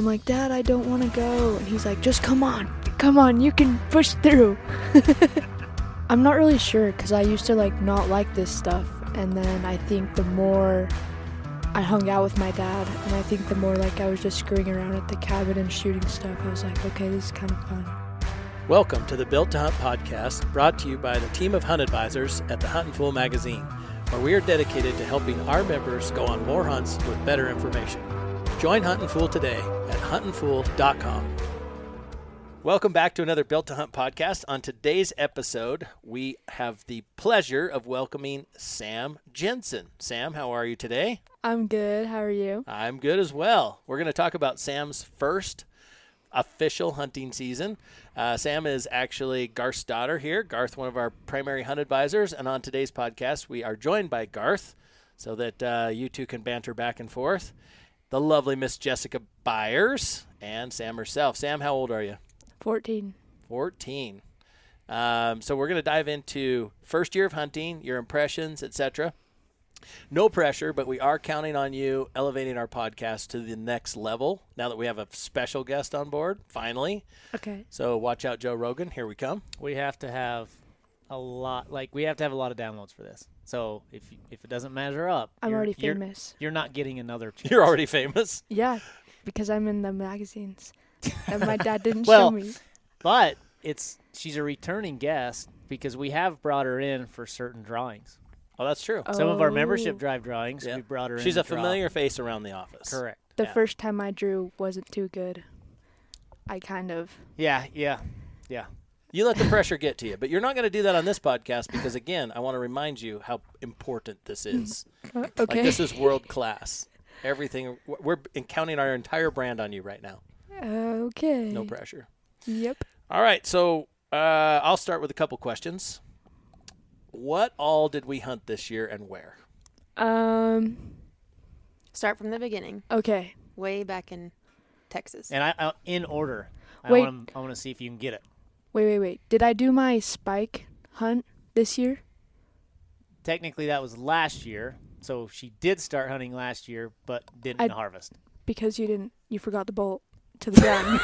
I'm like, Dad, I don't want to go. And he's like, just come on, you can push through. I'm not really sure because I used to not like this stuff. And then I think the more I hung out with my dad, and I think the more I was just screwing around at the cabin and shooting stuff, I was like, okay, this is kind of fun. Welcome to the Built to Hunt podcast, brought to you by the team of hunt advisors at the Huntin magazine, where we are dedicated to helping our members go on more hunts with better information. Join Huntin today at huntinfool.com. Welcome back to another Built to Hunt podcast. On today's episode, we have the pleasure of welcoming Sam Jenson. Sam, how are you today? I'm good. How are you? I'm good as well. We're going to talk about Sam's first official hunting season. Sam is actually Garth's daughter here. Garth, one of our primary hunt advisors. And on today's podcast, we are joined by Garth so that you two can banter back and forth. The lovely Miss Jessica Byers and Sam herself. Sam, how old are you? 14. 14. So we're going to dive into first year of hunting, your impressions, etc. No pressure, but we are counting on you elevating our podcast to the next level now that we have a special guest on board, finally. Okay. So watch out, Joe Rogan. Here we come. We have to have a lot, we have to have a lot of downloads for this. So if it doesn't measure up, I'm already famous. You're not getting another chance. You're already famous? Yeah, because I'm in the magazines. And my dad didn't well, show me. But she's a returning guest because we have brought her in for certain drawings. Oh, that's true. Some of our membership drive drawings, Yeah. we brought her in. She's to a draw. familiar face around the office. Correct. The Yeah. first time I drew wasn't too good. I kind of. Yeah. You let the pressure get to you, but you're not going to do that on this podcast because, again, I want to remind you how important this is. Okay. Like, this is world class. Everything, we're counting our entire brand on you right now. Okay. No pressure. Yep. All right, so I'll start with a couple questions. What all did we hunt this year and where? Start from the beginning, Okay. way back in Texas. And I in order. I Wait. want to see if you can get it. Wait. Did I do my spike hunt this year? Technically, that was last year. So she did start hunting last year, but didn't harvest. Because you forgot the bolt to the gun.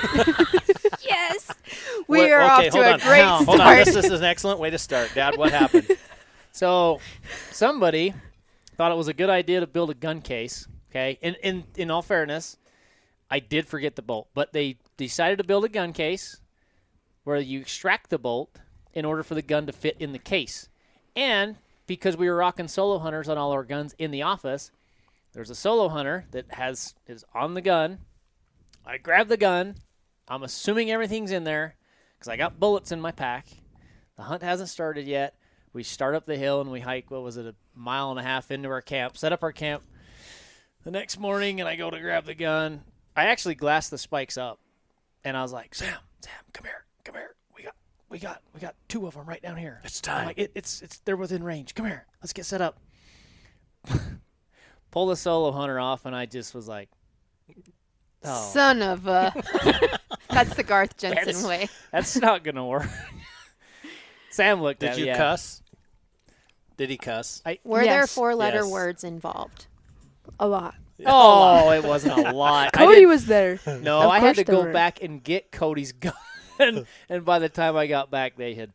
Yes, Wait, we are okay, off to hold a on. great Hold Hold on, start. this is an excellent way to start. Dad, what happened? So somebody thought it was a good idea to build a gun case. Okay, in all fairness, I did forget the bolt, but they decided to build a gun case where you extract the bolt in order for the gun to fit in the case. And because we were rocking solo hunters on all our guns in the office, there's a solo hunter that is on the gun. I grab the gun. I'm assuming everything's in there because I got bullets in my pack. The hunt hasn't started yet. We start up the hill and we hike, a mile and a half into our camp, set up our camp. The next morning, and I go to grab the gun. I actually glassed the spikes up, and I was like, Sam, come here. We got two of them right down here. It's time. I'm like, they're within range. Come here. Let's get set up. Pull the solo hunter off, and I just was like, oh. Son of a. That's the Garth Jenson way. That's not going to work. Sam looked at Did me. you cuss? Did he cuss? Were there Yes. 4-letter Yes. words involved? A lot. Oh, it wasn't a lot. Cody was there. No, Of I had course to there go were. back and get Cody's gun. And by the time I got back, they had.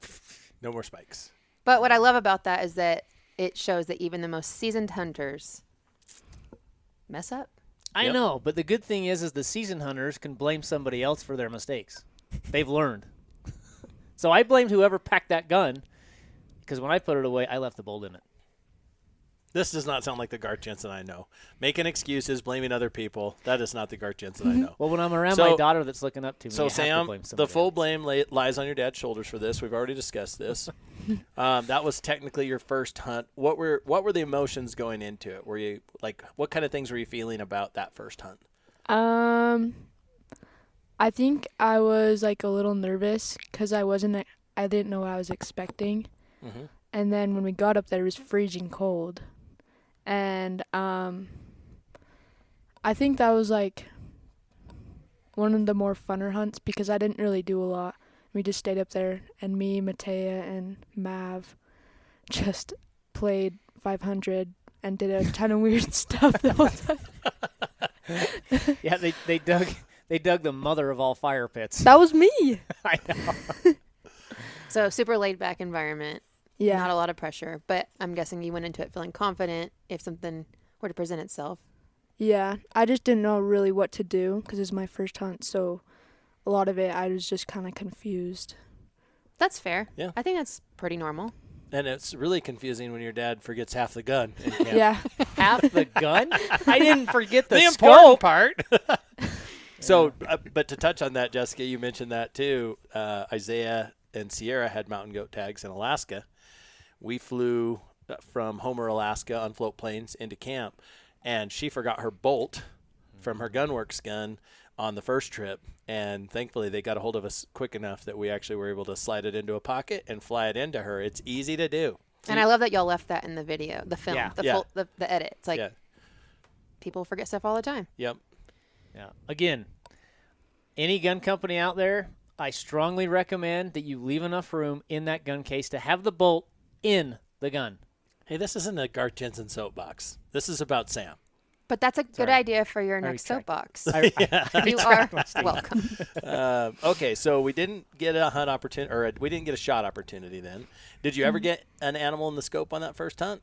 No more spikes. But what I love about that is that it shows that even the most seasoned hunters mess up. I Yep. know, but the good thing is the seasoned hunters can blame somebody else for their mistakes. They've learned. So I blamed whoever packed that gun because when I put it away, I left the bolt in it. This does not sound like the Garth Jenson I know. Making excuses, blaming other people. That is not the Garth Jenson I know. Well, when I'm around So- my daughter that's looking up to me, So, I have to Sam, blame the somebody full else. blame lies on your dad's shoulders for this. We've already discussed this. That was technically your first hunt. What were the emotions going into it? Were you what kind of things were you feeling about that first hunt? I think I was a little nervous because I didn't know what I was expecting. Mhm. And then when we got up there, it was freezing cold. And I think that was one of the more funner hunts because I didn't really do a lot. We just stayed up there, and me, Matea, and Mav just played 500 and did a ton of weird stuff the whole time. Yeah, they dug They dug the mother of all fire pits. That was me. I know. So super laid back environment. Yeah. Not a lot of pressure, but I'm guessing you went into it feeling confident if something were to present itself. Yeah. I just didn't know really what to do because it was my first hunt. So a lot of it, I was just kind of confused. That's fair. Yeah. I think that's pretty normal. And it's really confusing when your dad forgets half the gun in camp. Yeah. Half the gun? I didn't forget the important scope. part. So, but to touch on that, Jessica, you mentioned that too. Isaiah and Sierra had mountain goat tags in Alaska. We flew from Homer, Alaska on float planes into camp, and she forgot her bolt from her Gunworks gun on the first trip, and thankfully they got a hold of us quick enough that we actually were able to slide it into a pocket and fly it into her. It's easy to do. And I love that y'all left that in the video, the film, Yeah. the edit. It's like Yeah. people forget stuff all the time. Yep. Yeah. Again, any gun company out there, I strongly recommend that you leave enough room in that gun case to have the bolt in the gun. Hey, this isn't a Garth Jenson soapbox. This is about Sam. But that's a good Sorry. idea for your next retract. soapbox. I You are welcome. Okay, so we didn't get a hunt opportunity, or we didn't get a shot opportunity then. Did you ever get an animal in the scope on that first hunt?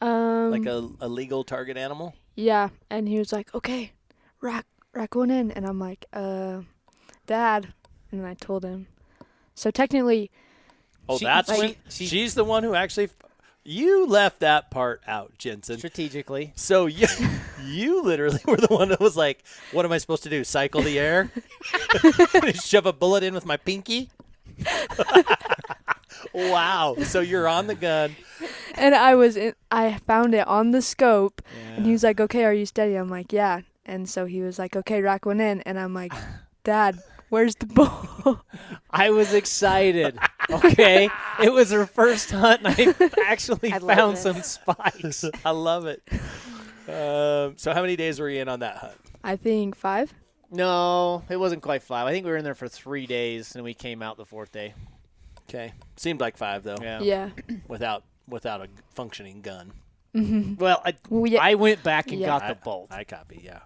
Like a legal target animal? Yeah. And he was like, okay, rack one in. And I'm like, Dad. And I told him. So technically, Oh, that's when she's the one who actually. You left that part out, Jenson. strategically. So you literally were the one that was like, "What am I supposed to do? Cycle the air? Shove a bullet in with my pinky?" Wow. So you're on the gun. and I found it on the scope. And he was like, okay, are you steady? I'm like, yeah. And so he was like, okay, rack one in. And I'm like, Dad, where's the ball? I was excited. Okay. It was her first hunt, and I actually I love found this. some spikes. I love it. So how many days were you in on that hunt? I think 5. No, it wasn't quite 5. I think we were in there for 3 days, and we came out the 4th day. Okay. Seemed like 5 though. Yeah. Yeah. Without a functioning gun. Well, I went back and Yeah. got the bolt. I copy. Yeah.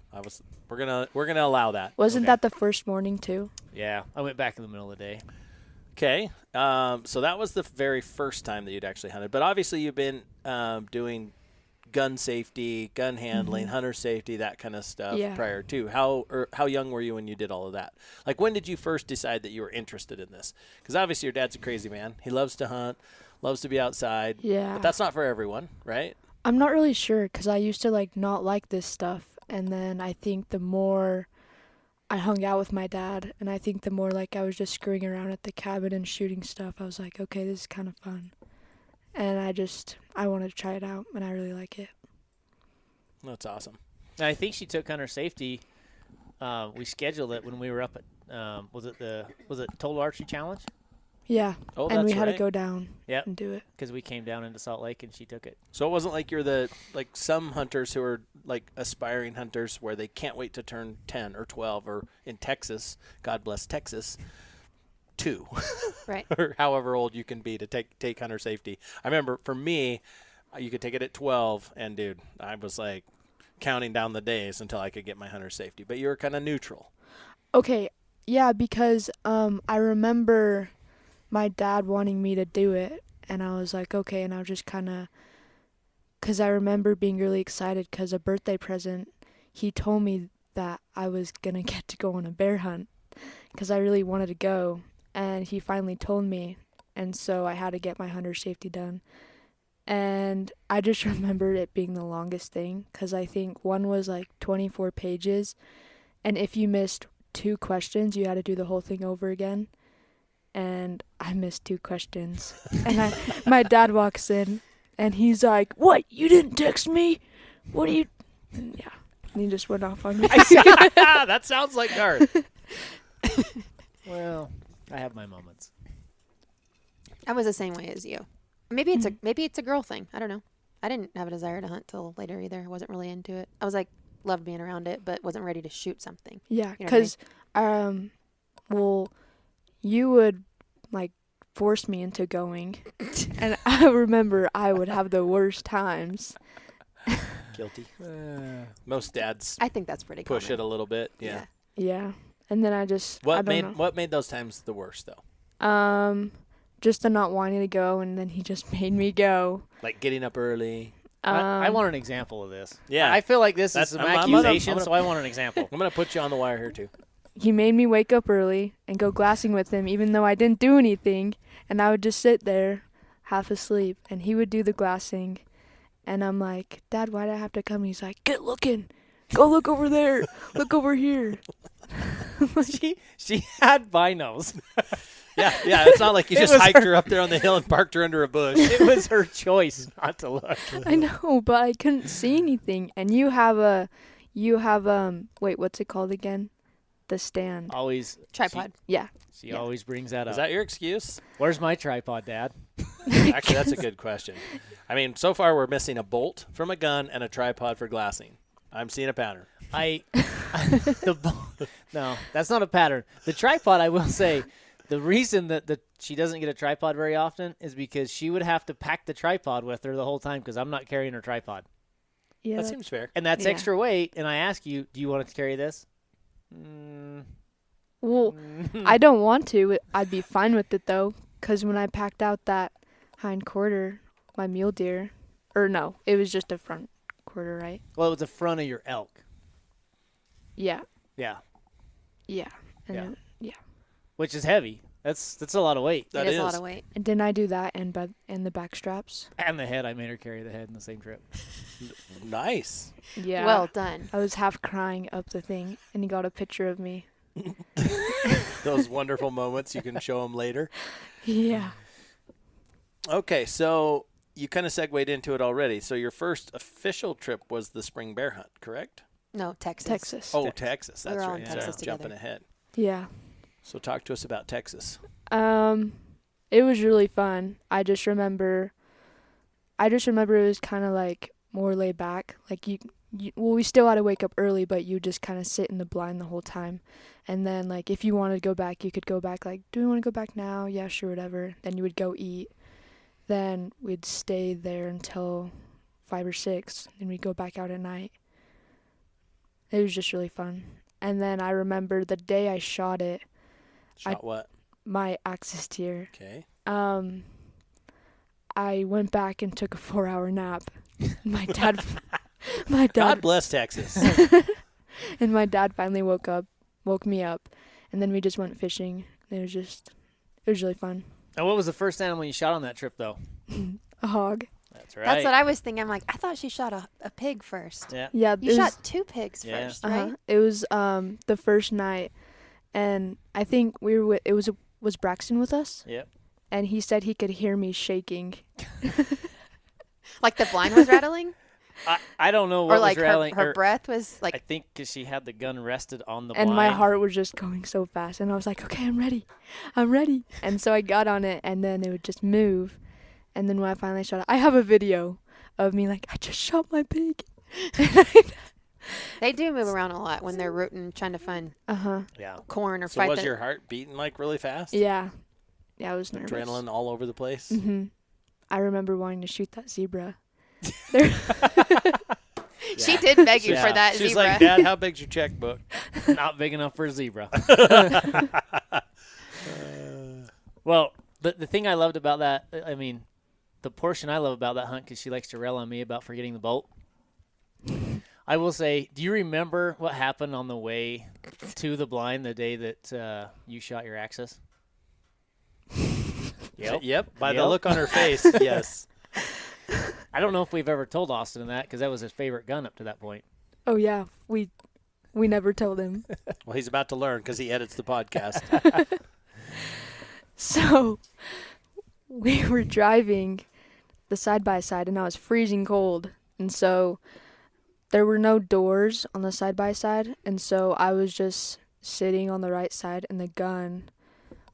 We're gonna allow that. Wasn't Okay. that the first morning too? Yeah, I went back in the middle of the day. Okay. So that was the very first time that you'd actually hunted. But obviously you've been doing gun safety, gun handling, hunter safety, that kind of stuff Yeah. prior to. How young were you when you did all of that? Like, when did you first decide that you were interested in this? Because obviously your dad's a crazy man. He loves to hunt, loves to be outside. Yeah. But that's not for everyone, right? I'm not really sure because I used to not like this stuff. And then I think the more I hung out with my dad, and I think the more I was just screwing around at the cabin and shooting stuff, I was like, okay, this is kind of fun. And I wanted to try it out, and I really like it. That's awesome. And I think she took hunter safety. We scheduled it when we were up at was it Total Archery Challenge? Yeah. Oh, and we that's had right. to go down Yep. and do it. Because we came down into Salt Lake and she took it. So it wasn't like you're some hunters who are aspiring hunters where they can't wait to turn 10 or 12, or in Texas, God bless Texas, 2. Right. Or however old you can be to take hunter safety. I remember for me, you could take it at 12, and dude, I was counting down the days until I could get my hunter safety. But you were kind of neutral. Okay. Yeah, because I remember my dad wanting me to do it, and I was like, okay, and I was just kind of, because I remember being really excited because a birthday present, he told me that I was going to get to go on a bear hunt because I really wanted to go, and he finally told me, and so I had to get my hunter safety done. And I just remember it being the longest thing because I think one was 24 pages, and if you missed 2 questions, you had to do the whole thing over again. And I missed 2 questions. And my dad walks in, and he's like, "What? You didn't text me? What are you?" And yeah, and he just went off on me. That sounds like Garth. Well, I have my moments. I was the same way as you. Maybe it's a girl thing. I don't know. I didn't have a desire to hunt till later either. I wasn't really into it. I was loved being around it, but wasn't ready to shoot something. Yeah, You know what I because well, you would force me into going, and I remember I would have the worst times. Guilty. Most dads I think that's pretty push common. it a little bit. Yeah. Yeah. And then I don't know. What made those times the worst though? Just the not wanting to go, and then he just made me go. Like getting up early. I want an example of this. Yeah. I feel like this is some accusation, so I want an example. I'm gonna put you on the wire here too. He made me wake up early and go glassing with him, even though I didn't do anything, and I would just sit there, half asleep, and he would do the glassing, and I'm like, Dad, why do I have to come? He's like, get looking, go look over there, look over here. She had binos. Yeah. It's not like you just hiked her up there on the hill and parked her under a bush. It was her choice not to look. I know, but I couldn't see anything. And you have wait, what's it called again? The stand. Always Tripod. She always brings that up. Is that your excuse? Where's my tripod, Dad? Actually, that's a good question. I mean, so far we're missing a bolt from a gun and a tripod for glassing. I'm seeing a pattern. No, that's not a pattern. The tripod, I will say, the reason that she doesn't get a tripod very often is because she would have to pack the tripod with her the whole time because I'm not carrying her tripod. Yeah, That seems fair. And that's extra weight, and I ask you, do you want to carry this? Well, I don't want to. I'd be fine with it, though, because when I packed out that hind quarter, my mule deer, or no, it was just a front quarter, right? Well, it was the front of your elk. Yeah. Yeah. Yeah. And Yeah. then- yeah. Which is heavy. That's a lot of weight. It is a lot of weight. And didn't I do that and the back straps? And the head, I made her carry the head in the same trip. Nice. Yeah. Well done. I was half crying up the thing, and he got a picture of me. Those wonderful moments. You can show them later. Yeah. Okay, so you kind of segued into it already. So your first official trip was the spring bear hunt, correct? No, Texas. Texas. Oh, Texas. We That's were all right. in Sorry, Texas jumping together. ahead. Yeah. So talk to us about Texas. It was really fun. I just remember it was kind of like more laid back. Like we still had to wake up early, but you just kind of sit in the blind the whole time. And then like if you wanted to go back, you could go back. Like, do we want to go back now? Yeah, sure, whatever. Then you would go eat. Then we'd stay there until 5 or 6. Then we'd go back out at night. It was just really fun. And then I remember the day I shot it. Shot what? My axis deer. Okay. I went back and took a 4-hour nap. My dad God bless Texas. and my dad finally woke me up, and then we just went fishing. It was really fun. And what was the first animal you shot on that trip, though? A hog. That's right. That's what I was thinking. I'm like, I thought she shot a pig first. Yeah. Yeah, You shot 2 pigs first, right? It was the first night, and I think was Braxton with us? Yep. And he said he could hear me shaking. Like the blind was rattling? I don't know what Or like was rattling. her breath was I like, think because she had the gun rested on the And blind. my heart was just going so fast, and I was like, okay, I'm ready. And so I got on it, and then it would just move. And then when I finally shot it, I have a video of me like, I just shot my pig. they do move around a lot when they're rooting, trying to find Yeah. corn or So fight was your heart beating like really fast? Yeah. Yeah, I was nervous. Adrenaline all over the place? Mm-hmm. I remember wanting to shoot that zebra. She did beg you Yeah. for that She's zebra. like, Dad, how big's your checkbook? Not big enough for a zebra. Well, the thing I loved about that, I mean, the portion I love about that hunt, because she likes to rail on me about forgetting the bolt. I will say, do you remember what happened on the way to the blind the day that you shot your axis? Yep. By the Yep. look on her face, yes. I don't know if we've ever told Austin that, because that was his favorite gun up to that point. Oh, yeah. We never told him. Well, he's about to learn because he edits the podcast. So we were driving the side-by-side, and I was freezing cold. And so there were no doors on the side-by-side, and so I was just sitting on the right side, and the gun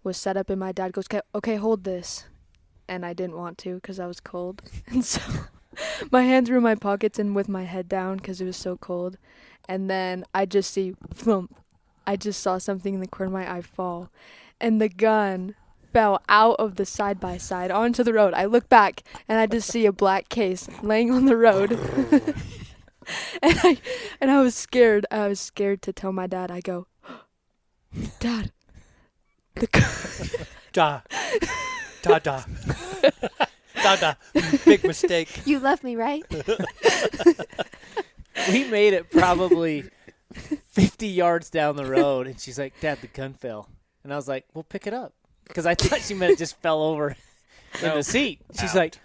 was set up, and my dad goes, okay, hold this. And I didn't want to because I was cold. And so my hands were in my pockets and with my head down because it was so cold. And then I just see thump. I just saw something in the corner of my eye fall. And the gun fell out of the side-by-side onto the road. I look back, and I just see a black case laying on the road. and I was scared. I was scared to tell my dad. I go, Dad, Da. Da da. Da da. Big mistake. You love me, right? We made it probably 50 yards down the road, and she's like, Dad, the gun fell. And I was like, well, pick it up. Because I thought she meant it just fell over in the seat. She's like,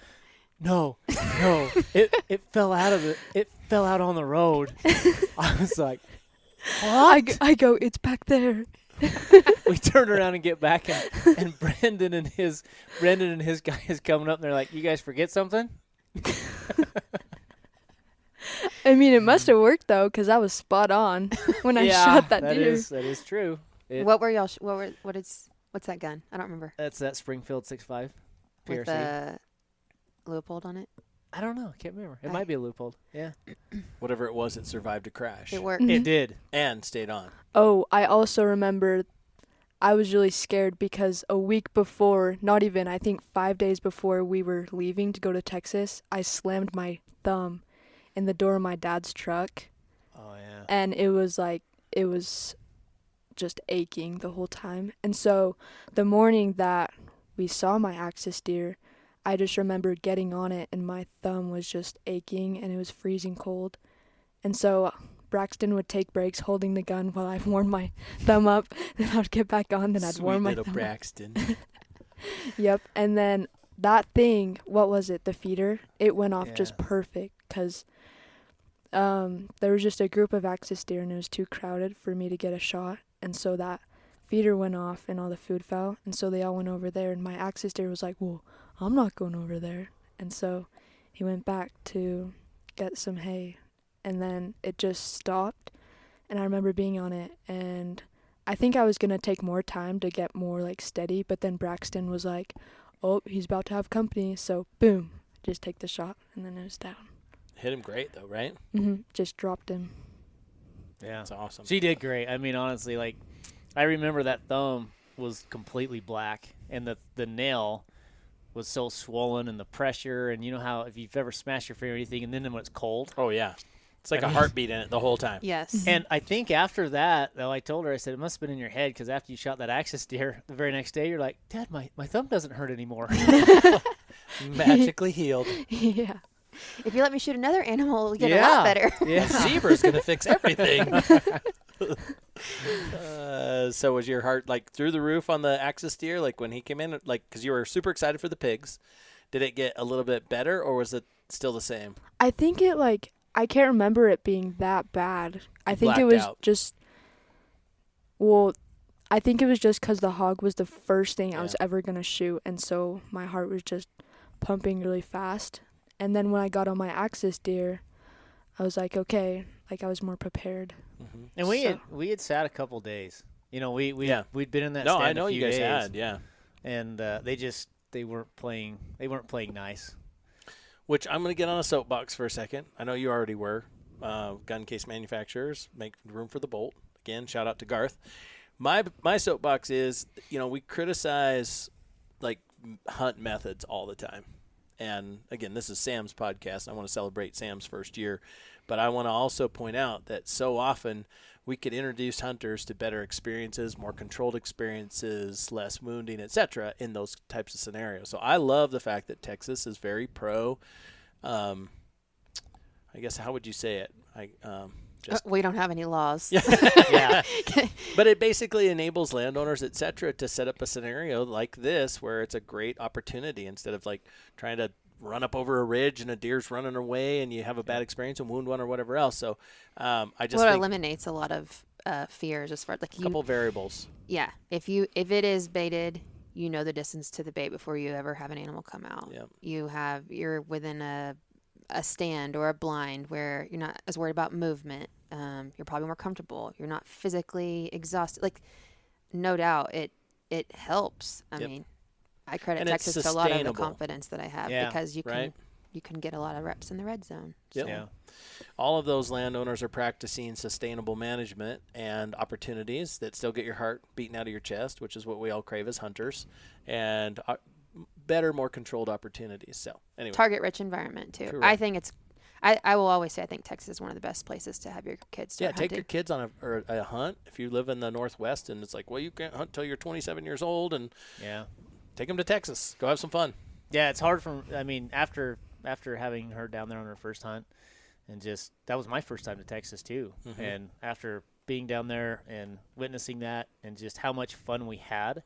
no, it fell out of it fell out on the road. I was like, what? I go, it's back there. We turned around and get back, and Brendan and his guys coming up, and they're like, you guys forget something? I mean, it must have worked though, because I was spot on when I shot that deer. That is true. What were y'all? What's that gun? I don't remember. That's that Springfield 6.5 PRC. With the Leupold on it. I don't know. I can't remember. It might be a Leupold. Yeah. Whatever it was, it survived a crash. It worked. It did. And stayed on. Oh, I also remember I was really scared because a week before, not even, I think 5 days before we were leaving to go to Texas, I slammed my thumb in the door of my dad's truck. Oh, yeah. And it was just aching the whole time. And so the morning that we saw my axis deer, I just remember getting on it and my thumb was just aching and it was freezing cold. And so Braxton would take breaks holding the gun while I warmed my thumb up. Then I'd get back on, then I'd warm my thumb Braxton. Yep. And then that thing, what was it, the feeder? It went off just perfect because there was just a group of axis deer and it was too crowded for me to get a shot. And so that feeder went off and all the food fell. And so they all went over there. And my axis deer was like, well, I'm not going over there. And so he went back to get some hay. And then it just stopped. And I remember being on it. And I think I was going to take more time to get more like steady. But then Braxton was like, oh, he's about to have company. So boom, just take the shot. And then it was down. Hit him great though, right? Mm-hmm. Just dropped him. Yeah. That's awesome. She did great. I mean, honestly, like, I remember that thumb was completely black, and the nail was so swollen, and the pressure, and you know how if you've ever smashed your finger or anything, and then when it's cold. Oh, yeah. It's like a heartbeat in it the whole time. Yes. And I think after that, though, I told her, I said, it must have been in your head, because after you shot that axis deer, the very next day, you're like, Dad, my thumb doesn't hurt anymore. Magically healed. Yeah. If you let me shoot another animal, it'll get a lot better. Yeah. A zebra's going to fix everything. So was your heart like through the roof on the axis deer? Like when he came in, like, because you were super excited for the pigs. Did it get a little bit better or was it still the same? I think it I can't remember it being that bad. I think it Blacked was out. just, I think it was just because the hog was the first thing I was ever going to shoot. And so my heart was just pumping really fast. And then when I got on my axis deer, I was like, okay, like I was more prepared. Mm-hmm. And we had sat a couple days. You know, we'd been in that No, stand I know a few you guys days, had, yeah. and they weren't playing nice. Which I'm going to get on a soapbox for a second. I know you already were. Gun case manufacturers, make room for the bolt. Again, shout out to Garth. My soapbox is, you know, we criticize like hunt methods all the time. And again, this is Sam's podcast. I want to celebrate Sam's first year. But I want to also point out that so often we could introduce hunters to better experiences, more controlled experiences, less wounding, etc. in those types of scenarios. So I love the fact that Texas is very pro. I guess, how would you say it? We don't have any laws. Yeah. But it basically enables landowners, et cetera, to set up a scenario like this where it's a great opportunity instead of like trying to run up over a ridge and a deer's running away and you have a bad experience and wound one or whatever else. So I just it think eliminates a lot of fears as far as like a couple variables. Yeah, if it is baited, you know the distance to the bait before you ever have an animal come out. Yep. You're within a stand or a blind where you're not as worried about movement. You're probably more comfortable. You're not physically exhausted. Like, no doubt, it helps. I mean, I credit And it's Texas to a lot of the sustainable. confidence that I have because you can get a lot of reps in the red zone. Yep. Yeah. All of those landowners are practicing sustainable management and opportunities that still get your heart beating out of your chest, which is what we all crave as hunters, and better, more controlled opportunities. So anyway, Target-rich environment too. Correct. I think I will always say I think Texas is one of the best places to have your kids start take hunting. your kids on a hunt. If you live in the Northwest and it's like, well, you can't hunt till you're 27 years old, and take them to Texas. Go have some fun. Yeah, it's hard after having her down there on her first hunt, and that was my first time to Texas too. Mm-hmm. And after being down there and witnessing that and just how much fun we had,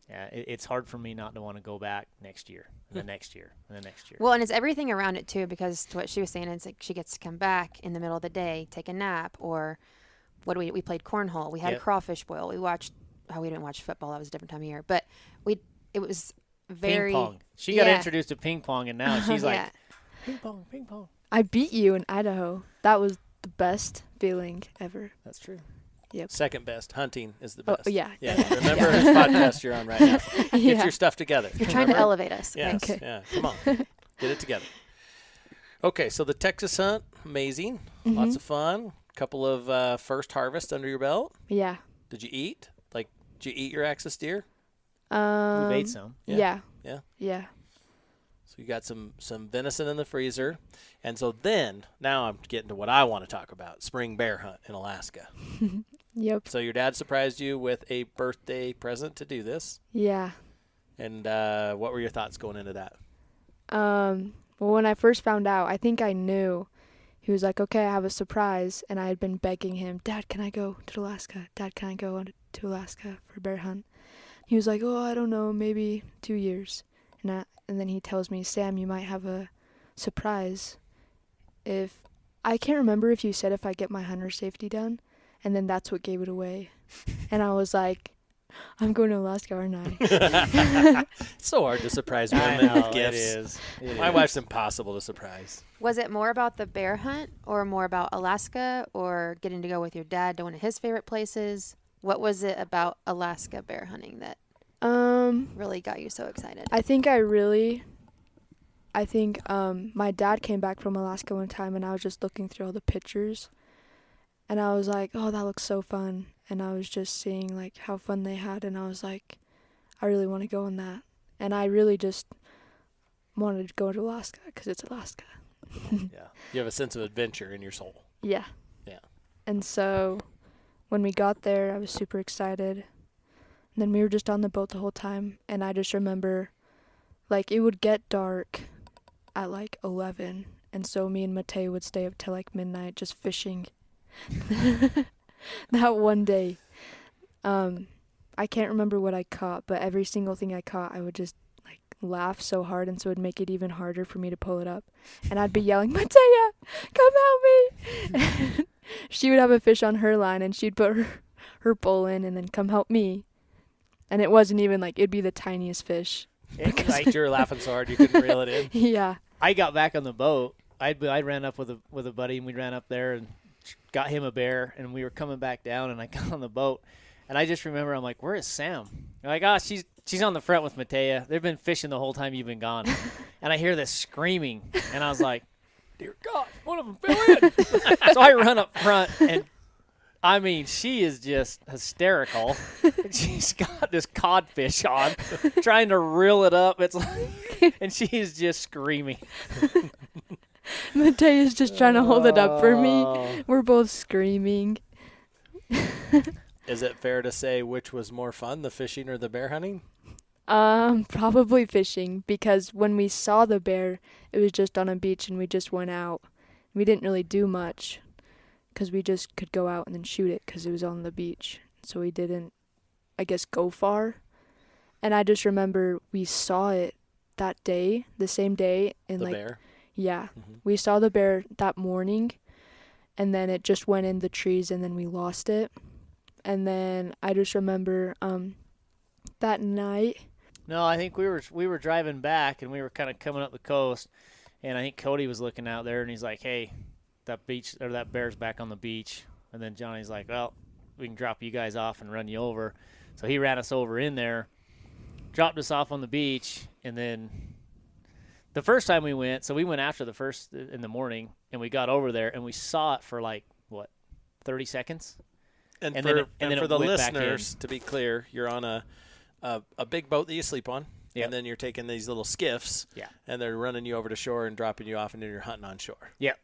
it's hard for me not to want to go back next year and the next year and the next year. Well, and it's everything around it too, because to what she was saying, it's like she gets to come back in the middle of the day, take a nap, or we played cornhole. We had a crawfish boil. We didn't watch football. That was a different time of year, but it was very ping pong. She got introduced to ping pong, and now she's like, ping pong, ping pong. I beat you in Idaho. That was the best feeling ever. That's true. Yep. Second best. Hunting is the best. Oh, yeah. Remember his podcast you're on right now. Get your stuff together. You're trying to elevate us. Yes. Okay. Yeah. Come on. Get it together. Okay, so the Texas hunt, amazing. Lots of fun. Couple of first harvest under your belt. Yeah. Did you eat? Did you eat your axis deer? We've ate some. Yeah. So you got some venison in the freezer. And so now I'm getting to what I want to talk about, spring bear hunt in Alaska. Yep. So your dad surprised you with a birthday present to do this. Yeah. And what were your thoughts going into that? Well, when I first found out, I think I knew. He was like, okay, I have a surprise. And I had been begging him, Dad, can I go to Alaska? Dad, can I go to Alaska for a bear hunt? He was like, oh, I don't know, maybe 2 years. And then he tells me, Sam, you might have a surprise. I can't remember if you said if I get my hunter safety done. And then that's what gave it away. And I was like, I'm going to Alaska, aren't I? It's so hard to surprise I women know, with gifts. It is. My wife's impossible to surprise. Was it more about the bear hunt, or more about Alaska, or getting to go with your dad to one of his favorite places? What was it about Alaska bear hunting that really got you so excited? I think my dad came back from Alaska one time, and I was just looking through all the pictures, and I was like, oh, that looks so fun. And I was just seeing like how fun they had, and I was like, I really want to go on that. And I really just wanted to go to Alaska because it's Alaska. Yeah. You have a sense of adventure in your soul. Yeah. Yeah. And so when we got there, I was super excited. And then we were just on the boat the whole time, and I just remember like it would get dark at like 11, and so me and Mateo would stay up till like midnight just fishing. That one day, I can't remember what I caught, but every single thing I caught, I would just like laugh so hard, and so it would make it even harder for me to pull it up. And I'd be yelling, Mateo, come help me! She would have a fish on her line, and she'd put her pole in and then come help me. And it wasn't even like, it'd be the tiniest fish. Like you were laughing so hard you couldn't reel it in. Yeah. I got back on the boat. I ran up with a buddy, and we ran up there and got him a bear, and we were coming back down, and I got on the boat, and I just remember I'm like, where is Sam? I'm like, oh, she's on the front with Mateo. They've been fishing the whole time you've been gone. And I hear this screaming, and I was like, dear God, one of them fell in. So I run up front, and I mean, she is just hysterical. She's got this codfish on, trying to reel it up. It's like, and she is just screaming. Mateo's just trying to hold it up for me. We're both screaming. Is it fair to say which was more fun, the fishing or the bear hunting? Probably fishing, because when we saw the bear, it was just on a beach, and we just went out. We didn't really do much, because we just could go out and then shoot it, because it was on the beach. So we didn't, I guess, go far. And I just remember we saw it that day, the same day. In the bear? Yeah. Mm-hmm. We saw the bear that morning, and then it just went in the trees, and then we lost it. And then I just remember that night. No, I think we were driving back, and we were kind of coming up the coast, and I think Cody was looking out there, and he's like, hey, that bear's back on the beach. And then Johnny's like, well, we can drop you guys off and run you over. So he ran us over in there, dropped us off on the beach, and then the first time we went, so we went after the first in the morning, and we got over there, and we saw it for like, 30 seconds? And for then the it went back listeners, to be clear, you're on a big boat that you sleep on. Yep. and then you're taking these little skiffs, Yeah. and they're running you over to shore and dropping you off, and then you're hunting on shore. Yep.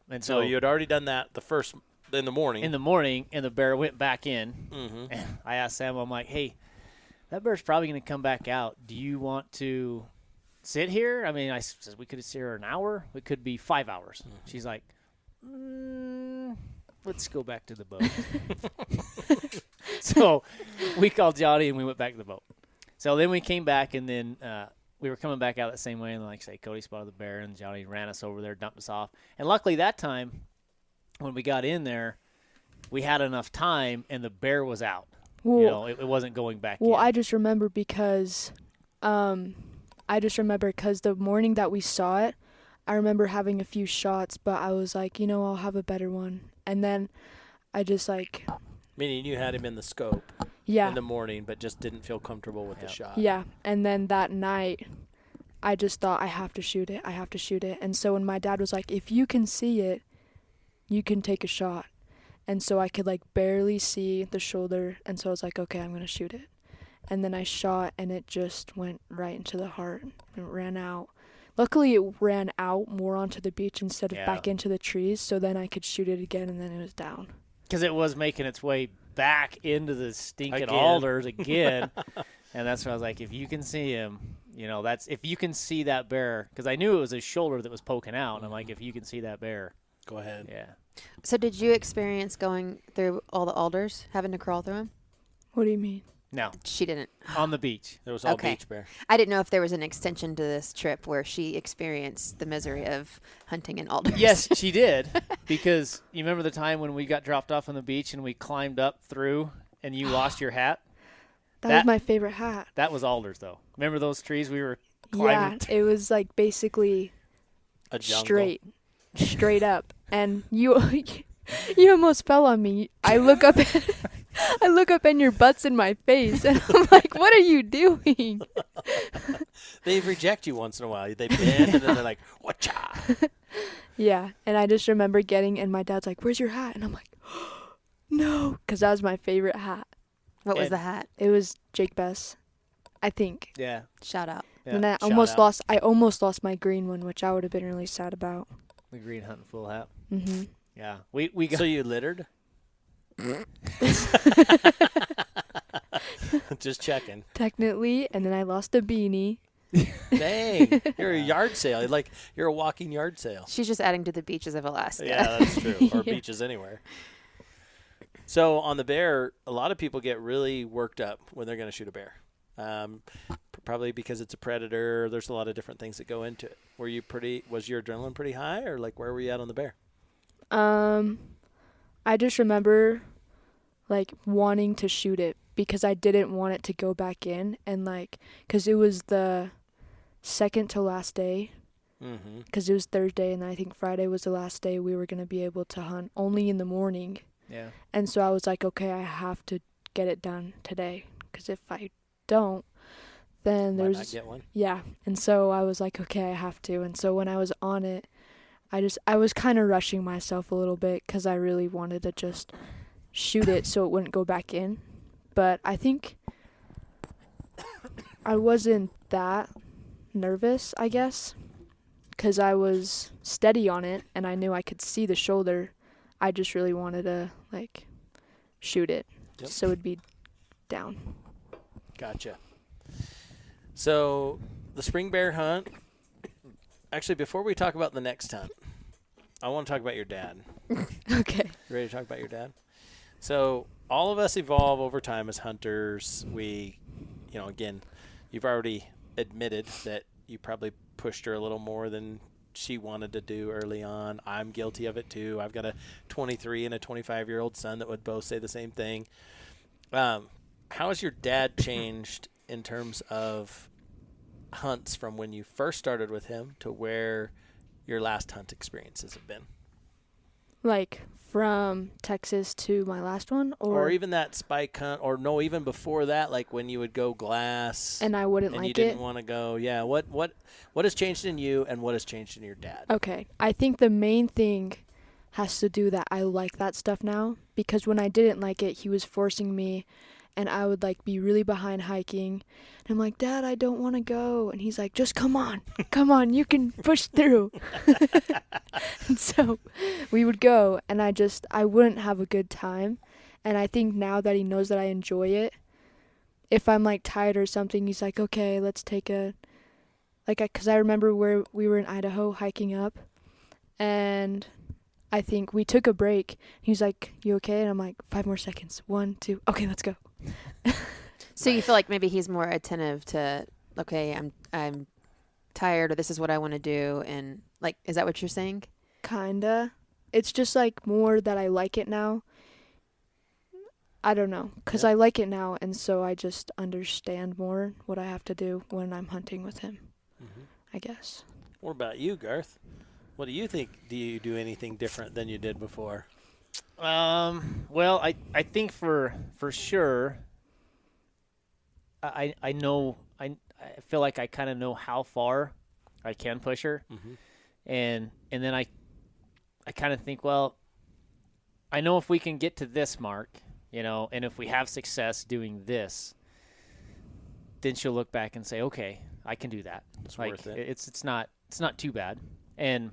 And So you had already done that in the morning. in the morning, and the bear went back in. Mm-hmm. And I asked Sam, I'm like, hey, that bear's probably going to come back out. Do you want to sit here? I mean, I said we could sit here an hour. It could be 5 hours. Mm-hmm. She's like, let's go back to the boat. So we called Johnny, and we went back to the boat. So then we came back, and then we were coming back out that same way. And like I say, Cody spotted the bear, and Johnny ran us over there, dumped us off. And luckily that time, when we got in there, we had enough time, and the bear was out. Well, It wasn't going back in. well, I just remember because the morning that we saw it, I remember having a few shots, but I was like, I'll have a better one. And then I just Meaning you had him in the scope yeah. in the morning, but just didn't feel comfortable with the shot. Yeah, and then that night, I just thought, I have to shoot it. And so when my dad was like, if you can see it, you can take a shot. And so I could barely see the shoulder, and so I was like, okay, I'm going to shoot it. And then I shot, and it just went right into the heart. It ran out. Luckily, it ran out more onto the beach instead of back into the trees, so then I could shoot it again, and then it was down. Because it was making its way back into the stinking alders again. And that's when I was like, if you can see him, if you can see that bear, because I knew it was his shoulder that was poking out. And I'm like, if you can see that bear, go ahead. Yeah. So did you experience going through all the alders, having to crawl through them? What do you mean? No. She didn't. On the beach. It was all Okay. beach bear. I didn't know if there was an extension to this trip where she experienced the misery of hunting in alders. Yes, she did. Because you remember the time when we got dropped off on the beach and we climbed up through and you lost your hat? That was my favorite hat. That was alders, though. Remember those trees we were climbing? Yeah, it was basically A jungle. straight up. And you almost fell on me. I look up and your butt's in my face, and I'm like, what are you doing? They reject you once in a while. They bend, and then they're like, whatcha? Yeah, and I just remember and my dad's like, where's your hat? And I'm like, no, because that was my favorite hat. What was the hat? It was Jake Bess, I think. Yeah. Shout out. Yeah. And I almost lost my green one, which I would have been really sad about. The green hunting full hat. Mm-hmm. Yeah. We got. So you littered? Just checking. Technically, and then I lost a beanie. Dang. You're a yard sale. You're a walking yard sale. She's just adding to the beaches of Alaska. Yeah, that's true. Or Yeah. beaches anywhere. So on the bear, a lot of people get really worked up when they're going to shoot a bear. Probably because it's a predator. There's a lot of different things that go into it. Was your adrenaline pretty high, or where were you at on the bear? I just remember wanting to shoot it because I didn't want it to go back in, and because it was the second to last day, because it was Thursday, and I think Friday was the last day we were going to be able to hunt only in the morning. Yeah. And so I was like, okay, I have to get it done today, because if I don't, then Might there's not get one. Yeah. And so I was like, okay, I have to. And so when I was on it, I was kind of rushing myself a little bit because I really wanted to just shoot it so it wouldn't go back in. But I think I wasn't that nervous, I guess, because I was steady on it and I knew I could see the shoulder. I just really wanted to shoot it so it'd be down. Gotcha. So the spring bear hunt. Actually, before we talk about the next hunt, I want to talk about your dad. Okay. You ready to talk about your dad? So all of us evolve over time as hunters. We, again, you've already admitted that you probably pushed her a little more than she wanted to do early on. I'm guilty of it too. I've got a 23 and a 25-year-old son that would both say the same thing. How has your dad changed in terms of hunts from when you first started with him to where your last hunt experiences have been? From Texas to my last one? Or even that spike hunt, or no, even before that, when you would go glass and I wouldn't and like you didn't want to go. Yeah, what has changed in you and what has changed in your dad? Okay. I think the main thing has to do that I like that stuff now, because when I didn't like it, he was forcing me, and I would like be really behind hiking. And I'm like, Dad, I don't want to go. And he's like, just come on, you can push through. And so we would go, and I wouldn't have a good time. And I think now that he knows that I enjoy it, if I'm like tired or something, he's like, okay, let's take because I remember where we were in Idaho hiking up, and I think we took a break. He was like, you okay? And I'm like, 5 more seconds. 1, 2. Okay, let's go. So you feel like maybe he's more attentive to, okay, I'm tired, or this is what I want to do, and like, is that what you're saying? Kinda. It's just like more that I like it now. I don't know, because I like it now, and so I just understand more what I have to do when I'm hunting with him, I guess. What about you, Garth? What do you think? Do you do anything different than you did before? Well, I think for sure, I know, I feel like I kind of know how far I can push her. And then I kind of think, well, I know if we can get to this mark, and if we have success doing this, then she'll look back and say, okay, I can do that. It's worth it. It's not too bad. And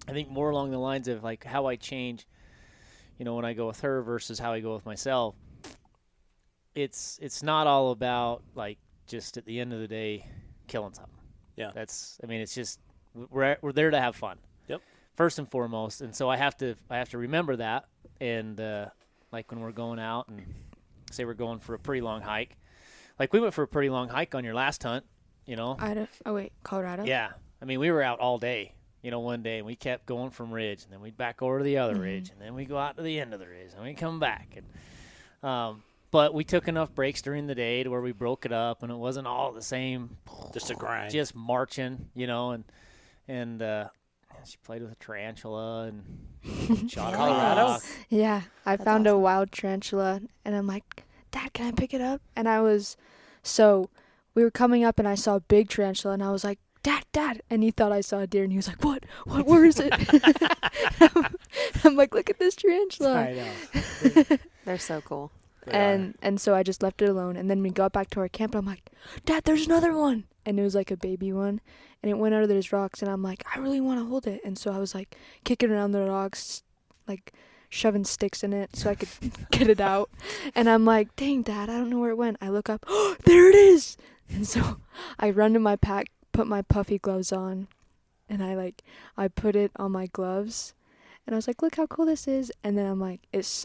I think more along the lines of like how I change, when I go with her versus how I go with myself. It's not all about like just at the end of the day killing something. Yeah. It's just we're there to have fun. Yep. First and foremost, and so I have to remember that. And like when we're going out and say we're going for a pretty long hike, like we went for a pretty long hike on your last hunt, Colorado? Yeah. I mean, we were out all day, one day, and we kept going from ridge, and then we'd back over to the other ridge, and then we go out to the end of the ridge, and we come back. And but we took enough breaks during the day to where we broke it up, and it wasn't all the same. Just a grind. Just marching, and she played with a tarantula and shot Colorado? Yeah, I That's found a awesome. wild tarantula, and I'm like, Dad, can I pick it up? And we were coming up, and I saw a big tarantula, and I was like, Dad, and he thought I saw a deer, and he was like, what, where is it? I'm like, look at this tarantula. I know. They're so cool. And so I just left it alone, and then we got back to our camp, and I'm like, Dad, there's another one, and it was like a baby one, and it went under those rocks, and I'm like, I really want to hold it, and so I was like kicking around the rocks, like shoving sticks in it so I could get it out, and I'm like, dang, Dad, I don't know where it went. I look up, oh, there it is, and so I run to my pack, put my puffy gloves on, and I put it on my gloves. And I was like, look how cool this is. And then I'm like,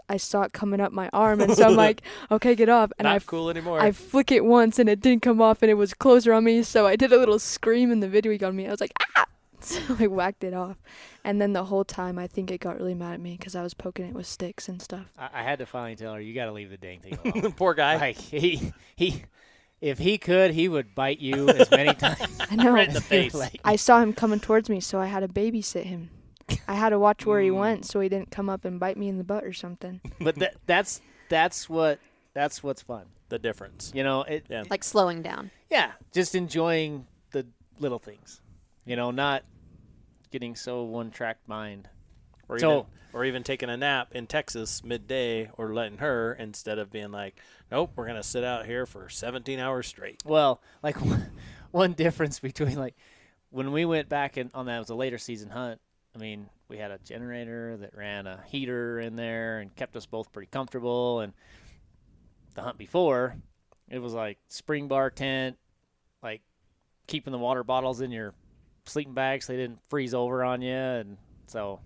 I saw it coming up my arm. And so I'm like, okay, get off. And Not cool anymore. I flick it once and it didn't come off and it was closer on me. So I did a little scream in the video he got me. I was like, ah! So I whacked it off. And then the whole time I think it got really mad at me because I was poking it with sticks and stuff. I had to finally tell her, you got to leave the dang thing alone. Poor guy. Like, he if he could, he would bite you as many times. I know. Right in the face. Like, I saw him coming towards me, so I had to babysit him. I had to watch where he went so he didn't come up and bite me in the butt or something. but that's what's fun. The difference. Yeah. Like slowing down. Yeah, just enjoying the little things. Not getting so one-track mind. Or even taking a nap in Texas midday, or letting her, instead of being like, nope, we're going to sit out here for 17 hours straight. Well, like one difference between like when we went back on that was a later season hunt. I mean, we had a generator that ran a heater in there and kept us both pretty comfortable. And the hunt before, it was like spring bar tent, like keeping the water bottles in your sleeping bag so they didn't freeze over on you. And so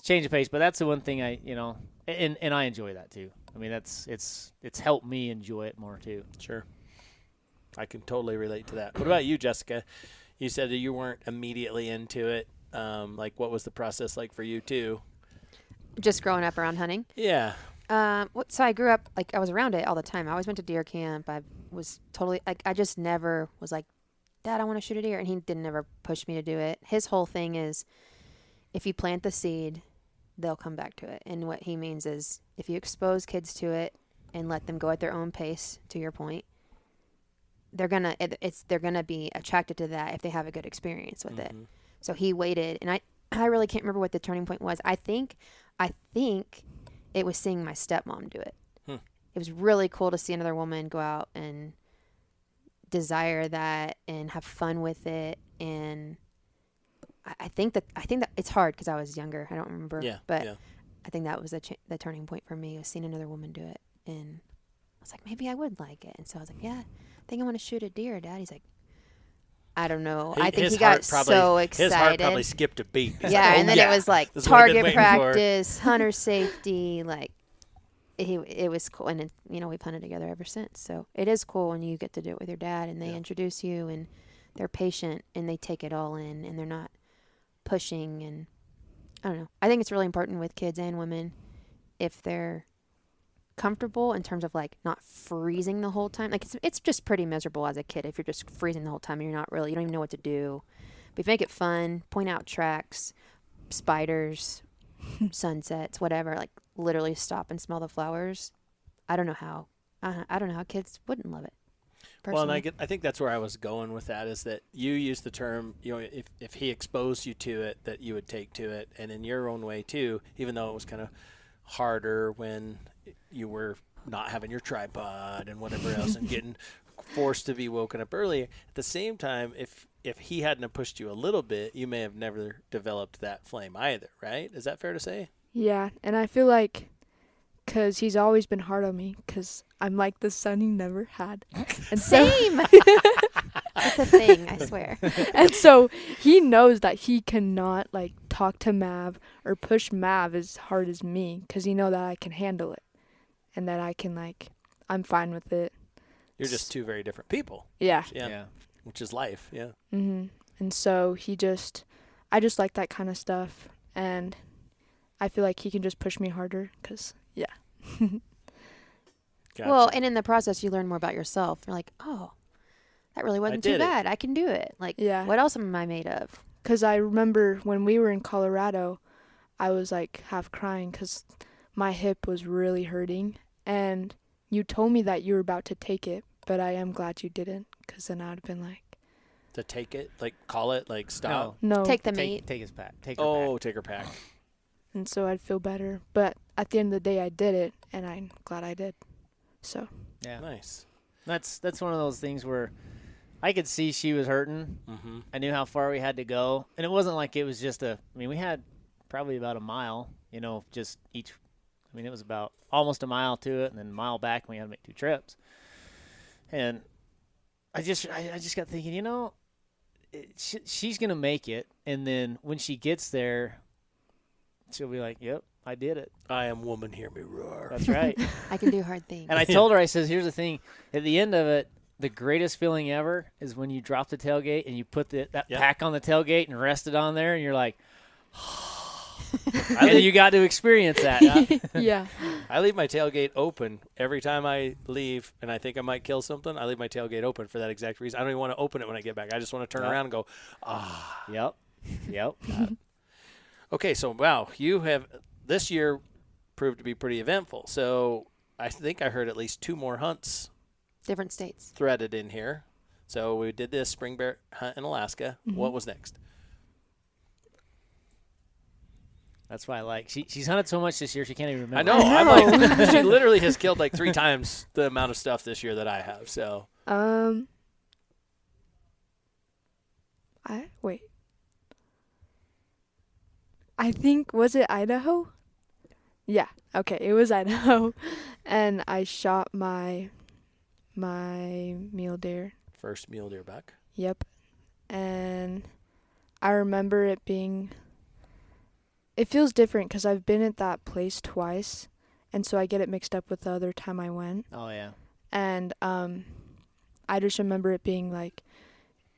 change of pace. But that's the one thing and I enjoy that too. I mean, it's helped me enjoy it more too. Sure. I can totally relate to that. What about you, Jessica? You said that you weren't immediately into it. Like, what was the process like for you too? Just growing up around hunting. Yeah. So I grew up, like, I was around it all the time. I always went to deer camp. I was totally, like, I just never was like, Dad, I want to shoot a deer. And he didn't ever push me to do it. His whole thing is, if you plant the seed, they'll come back to it. And what he means is, if you expose kids to it and let them go at their own pace, to your point, they're gonna be attracted to that if they have a good experience with it. So he waited, and I really can't remember what the turning point was. I think it was seeing my stepmom do it. it was really cool to see another woman go out and desire that and have fun with it. And I think that it's hard because I was younger. I don't remember. Yeah. But yeah. I think that was the turning point for me, was seeing another woman do it. And I was like, maybe I would like it. And so I was like, yeah, I think I want to shoot a deer, Dad. He's like, I don't know. I think he got so excited. His heart probably skipped a beat. He's yeah, like, and then it was like target practice, hunter safety, like it was cool. And we've hunted together ever since. So it is cool when you get to do it with your dad and they introduce you and they're patient and they take it all in and they're not pushing. And I don't know. I think it's really important with kids and women if they're comfortable in terms of like not freezing the whole time. Like it's just pretty miserable as a kid if you're just freezing the whole time and you don't even know what to do. But if you make it fun, point out tracks, spiders, sunsets, whatever, like literally stop and smell the flowers. I don't know how kids wouldn't love it. Personally. Well, and I think that's where I was going with that, is that you use the term, if he exposed you to it, that you would take to it, and in your own way too, even though it was kind of harder when you were not having your tripod and whatever else and getting forced to be woken up early. At the same time, if he hadn't have pushed you a little bit, you may have never developed that flame either, right? Is that fair to say? Yeah, and I feel like because he's always been hard on me because I'm like the son he never had. And Same! It's a thing, I swear. And so he knows that he cannot like talk to Mav or push Mav as hard as me because he knows that I can handle it and that I can I'm fine with it. You're just two very different people. Yeah. Yeah. Which is life. Yeah. Mhm. And so I just like that kind of stuff, and I feel like he can just push me harder because Gotcha. Well, and in the process, you learn more about yourself. You're like, oh, that really wasn't too bad. I can do it. Like, what else am I made of? Because I remember when we were in Colorado, I was like half crying because my hip was really hurting. And you told me that you were about to take it, but I am glad you didn't, because then I would have been like. To take it? Like call it? Like stop? No. Take the meat. Take his pack. Take her pack. Take her pack. And so I'd feel better. But at the end of the day, I did it, and I'm glad I did. So. Yeah. Nice. That's one of those things where I could see she was hurting. Mm-hmm. I knew how far we had to go. And it wasn't like it was just we had probably about a mile, just each. It was about almost a mile to it and then a mile back, and we had to make 2 trips. And I just got thinking, she's going to make it. And then when she gets there, she'll be like, yep, I did it. I am woman, hear me roar. That's right. I can do hard things. And I told her, I says, here's the thing. At the end of it, the greatest feeling ever is when you drop the tailgate and you put that pack on the tailgate and rest it on there, and you're like, and you got to experience that. Yeah. I leave my tailgate open every time I leave, and I think I might kill something. I leave my tailgate open for that exact reason. I don't even want to open it when I get back. I just want to turn around and go, Yep. Okay, so, wow, you have this year proved to be pretty eventful. So I think I heard at least 2 more hunts. Different states. Threaded in here. So we did this spring bear hunt in Alaska. Mm-hmm. What was next? That's why I like. She's hunted so much this year she can't even remember. I know. I'm like, she literally has killed like 3 times the amount of stuff this year that I have. So. I think, was it Idaho? Yeah. Okay, it was Idaho, and I shot my mule deer. First mule deer buck. Yep, and I remember it being. It feels different because I've been at that place twice, and so I get it mixed up with the other time I went. Oh, yeah. And I just remember it being, like,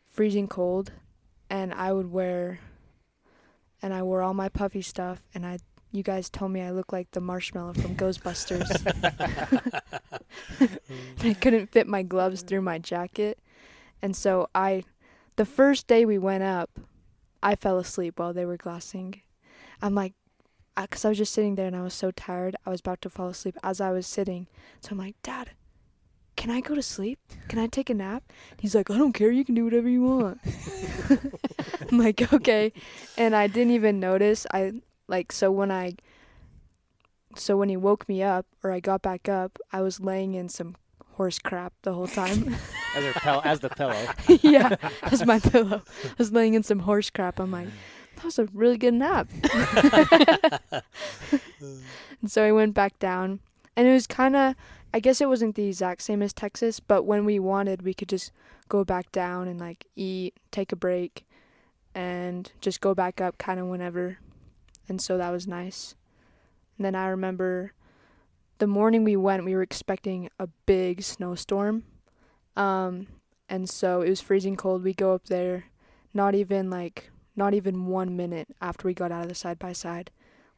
freezing cold, and I wore all my puffy stuff, and you guys told me I looked like the marshmallow from Ghostbusters. I couldn't fit my gloves through my jacket, and so the first day we went up, I fell asleep while they were glassing. I'm like, because I was just sitting there and I was so tired, I was about to fall asleep as I was sitting. So I'm like, Dad, can I go to sleep? Can I take a nap? He's like, I don't care. You can do whatever you want. I'm like, okay. And I didn't even notice. So so when he woke me up, or I got back up, I was laying in some horse crap the whole time. As the pillow. Yeah, as my pillow. I was laying in some horse crap. I'm like, that was a really good nap. And so I went back down, and it was kind of, I guess it wasn't the exact same as Texas, but when we wanted, we could just go back down and like eat, take a break, and just go back up kind of whenever. And so that was nice. And then I remember the morning we went, we were expecting a big snowstorm. And so it was freezing cold. We go up there, not even 1 minute after we got out of the side-by-side,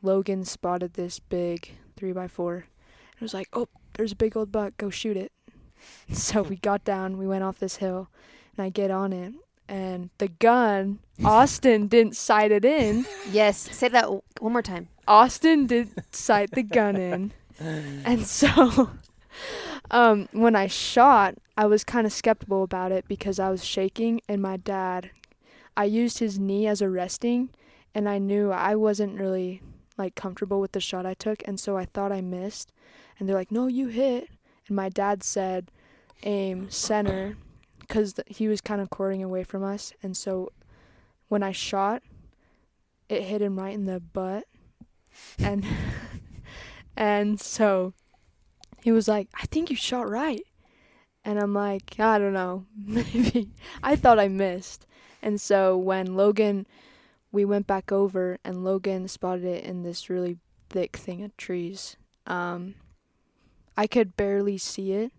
Logan spotted this big 3x4. It was like, oh, there's a big old buck, go shoot it. So we got down, we went off this hill, and I get on it, and the gun, Austin didn't sight it in. Yes, say that one more time. Austin did sight the gun in. And so when I shot, I was kind of skeptical about it because I was shaking, and my dad, I used his knee as a resting, and I knew I wasn't really like comfortable with the shot I took, and so I thought I missed. And they're like, no, you hit. And my dad said, aim center, because he was kind of quartering away from us. And so when I shot, it hit him right in the butt. And and so he was like, I think you shot right. And I'm like, I don't know, maybe. I thought I missed. And so when we went back over, and Logan spotted it in this really thick thing of trees. I could barely see it,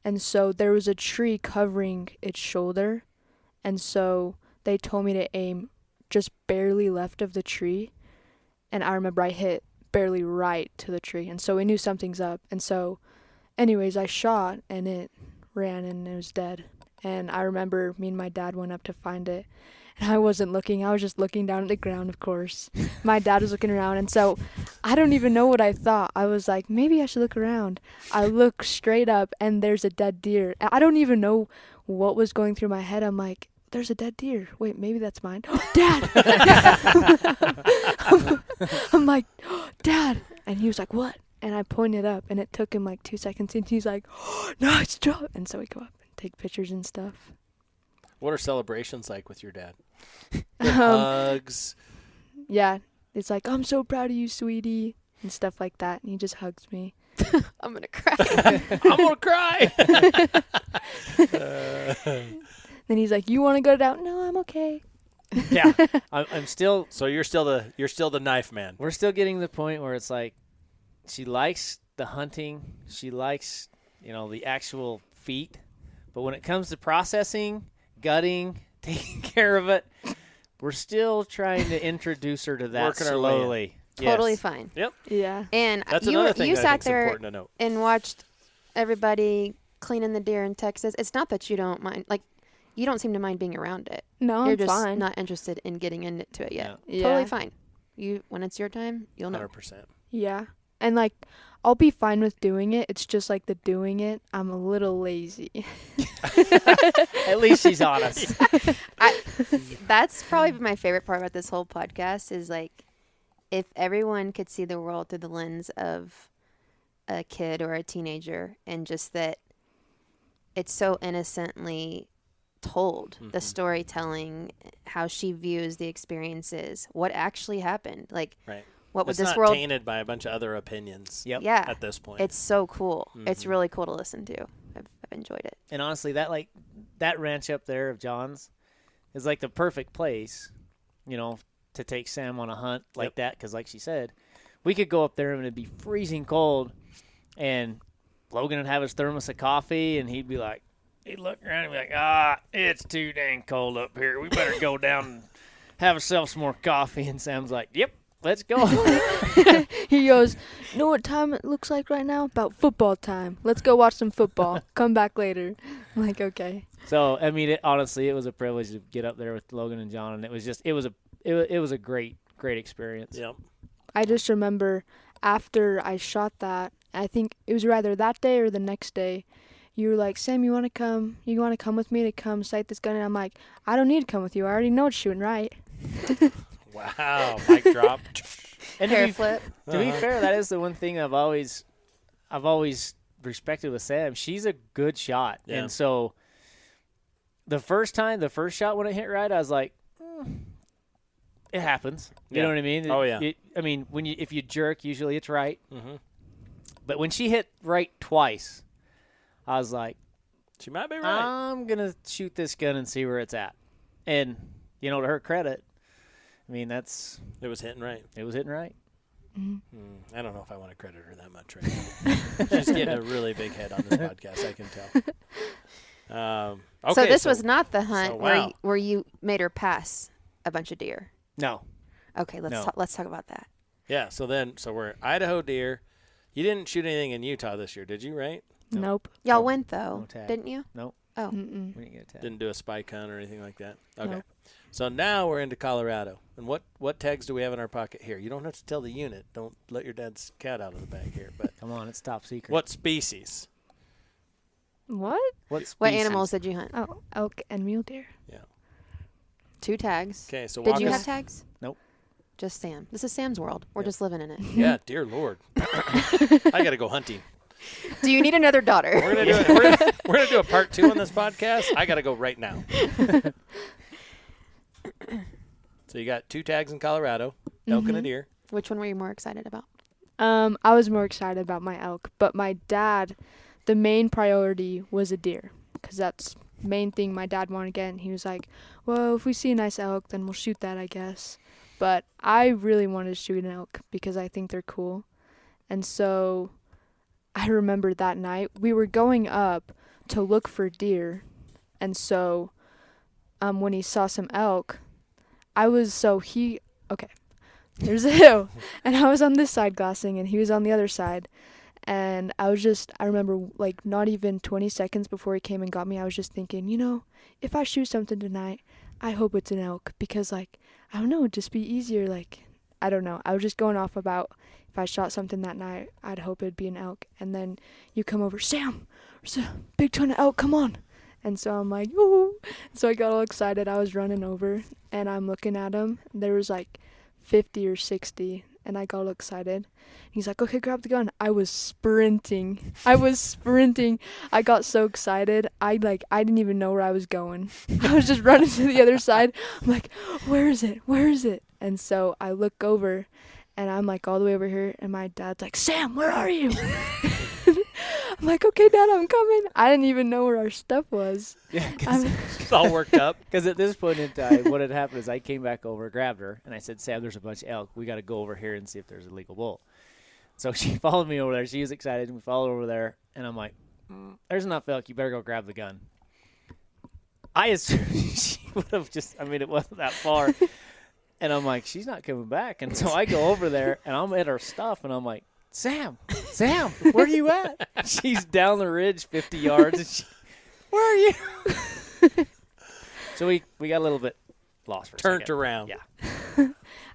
and so there was a tree covering its shoulder, and so they told me to aim just barely left of the tree, and I remember I hit barely right to the tree, and so we knew something's up. And so anyways, I shot, and it ran, and it was dead. And I remember me and my dad went up to find it, and I wasn't looking. I was just looking down at the ground, of course. My dad was looking around, and so I don't even know what I thought. I was like, maybe I should look around. I look straight up, and there's a dead deer. I don't even know what was going through my head. I'm like, there's a dead deer. Wait, maybe that's mine. Dad! I'm like, Dad! And he was like, what? And I pointed up, and it took him like 2 seconds, and he's like, nice job! And so we go up and take pictures and stuff. What are celebrations like with your dad? Hugs. Yeah, it's like, I'm so proud of you, sweetie, and stuff like that. And he just hugs me. I'm going to cry. I'm going to cry. Then he's like, you want to go down? No, I'm okay. Yeah, I'm still. So you're still the knife man. We're still getting to the point where it's like, she likes the hunting. She likes, the actual feat. But when it comes to processing, gutting, taking care of it, we're still trying to introduce her to that Working slowly. Totally fine. Yep. Yeah. And That's you another thing that I sat think's there important to note. and watched everybody cleaning the deer in Texas. It's not that you don't mind. Like, you don't seem to mind being around it. No, You're I'm just fine. not interested in getting into it yet. Yeah. Totally fine. When it's your time, you'll know. 100%. Yeah. And like, I'll be fine with doing it. It's just like the doing it, I'm a little lazy. At least she's honest. That's probably my favorite part about this whole podcast is like, if everyone could see the world through the lens of a kid or a teenager, and just that it's so innocently told, the storytelling, how she views the experiences, what actually happened. Like, right. What would It's this not world tainted by a bunch of other opinions. Yep. Yeah. At this point. It's so cool. It's Mhm. really cool to listen to. I've enjoyed it. And honestly, that ranch up there of John's is like the perfect place, to take Sam on a hunt like that. Because like she said, we could go up there and it'd be freezing cold, and Logan would have his thermos of coffee, and he'd look around and be like, it's too dang cold up here. We better go down and have ourselves some more coffee. And Sam's like, yep, let's go. He goes, you know what time it looks like right now? About football time. Let's go watch some football. Come back later. I'm like, okay. So, I mean, honestly, it was a privilege to get up there with Logan and John, and it was a great experience. Yep. I just remember after I shot that, I think it was rather that day or the next day, you were like, Sam, you want to come with me to come sight this gun? And I'm like, I don't need to come with you. I already know it's shooting right. Wow. Mic drop. And Hair flip. to be fair, that is the one thing I've always respected with Sam. She's a good shot, Yeah. and so the first shot when it hit right, I was like, it happens. You Yeah. know what I mean? Oh, yeah. If you jerk, usually it's right. Mm-hmm. But when she hit right twice, I was like, She might be right. I'm gonna shoot this gun and see where it's at. And to her credit, it was hitting right. it was hitting right. I don't know if I want to credit her that much right now. She's getting a really big head on this podcast, I can tell. Okay, So this was not the hunt so, wow. where you made her pass a bunch of deer. No. Okay, No. let's talk about that. Yeah, so we're Idaho deer. You didn't shoot anything in Utah this year, did you, right? Nope. Y'all No. went though, No tag. didn't you? Nope. Oh, Mm-mm. We didn't get a tag. Didn't do a spike hunt or anything like that? Okay. Nope. So now we're into Colorado. And what tags do we have in our pocket here? You don't have to tell the unit. Don't let your dad's cat out of the bag here. But Come on, it's top secret. what species? What? What what species? animals did you hunt? Oh, elk and mule deer. 2 tags. Okay, so Did walk you us. have tags? Nope. Just Sam. This is Sam's world. We're Yep. just living in it. Yeah, dear Lord. I got to go hunting. Do you need another daughter? We're gonna do it. We're gonna do a part 2 on this podcast. I got to go right now. So you got 2 tags in Colorado, elk and a deer. Which one were you more excited about? I was more excited about my elk, but my dad, the main priority was a deer, because that's the main thing my dad wanted to get. And he was like, well, if we see a nice elk, then we'll shoot that, I guess. But I really wanted to shoot an elk because I think they're cool. And so I remember that night we were going up to look for deer. And so when he saw some elk, there's a hill, and I was on this side glassing, and he was on the other side. And I remember, like, not even 20 seconds before he came and got me, I was just thinking, if I shoot something tonight, I hope it's an elk, because, like, I don't know, it'd just be easier, like, I don't know. I was just going off about if I shot something that night, I'd hope it'd be an elk. And then you come over, Sam, there's a big ton of elk, come on. And so I'm like, ooh. So I got all excited. I was running over, and I'm looking at him. There was, like, 50 or 60, and I got all excited. He's like, okay, grab the gun. I was sprinting. I got so excited. I didn't even know where I was going. I was just running to the other side. I'm like, where is it? And so I look over, and I'm like all the way over here, and my dad's like, Sam, where are you? I'm like, okay, Dad, I'm coming. I didn't even know where our stuff was. Yeah, It's all worked up. because at this point in time, what had happened is I came back over, grabbed her, and I said, Sam, there's a bunch of elk. We got to go over here and see if there's a legal bull. So she followed me over there. She was excited, and we followed over there. And I'm like, there's enough elk. You better go grab the gun. I assumed she would have it wasn't that far. And I'm like, she's not coming back. And so I go over there, and I'm at her stuff, and I'm like, Sam, where are you at? She's down the ridge 50 yards. And where are you? So we got a little bit lost for a Turned second. around. Yeah.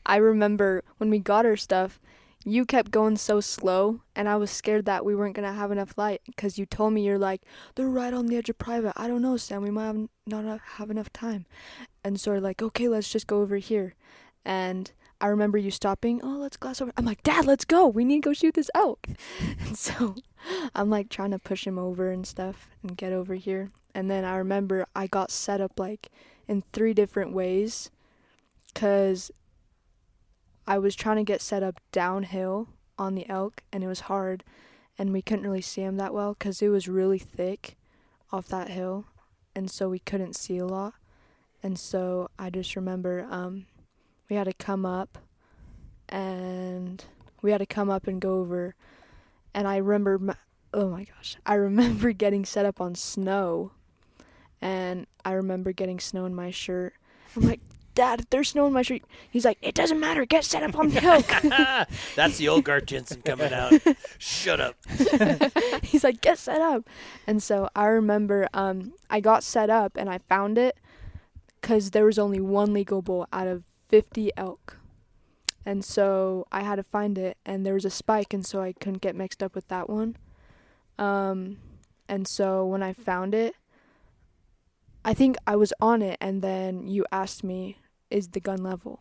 I remember when we got our stuff, you kept going so slow, and I was scared that we weren't going to have enough light, because you told me, you're like, they're right on the edge of private. I don't know, Sam, we might not have enough time. And so we're like, okay, let's just go over here. And I remember you stopping, oh, let's glass over. I'm like, Dad, let's go. We need to go shoot this elk. And so I'm like trying to push him over and stuff and get over here. And then I remember I got set up like in 3 different ways, because I was trying to get set up downhill on the elk, and it was hard, and we couldn't really see him that well because it was really thick off that hill, and so we couldn't see a lot. And so I just remember we had to come up and go over, and I remember oh my gosh, I remember getting set up on snow, and I remember getting snow in my shirt. I'm like, Dad, there's snow in my shirt. He's like, it doesn't matter, get set up on the elk. That's the old Garth Jenson coming out. Shut up. He's like, get set up. And so I remember I got set up, and I found it because there was only one legal bull out of 50 elk. And so I had to find it, and there was a spike, and so I couldn't get mixed up with that one. And so when I found it, I think I was on it, and then you asked me, is the gun level?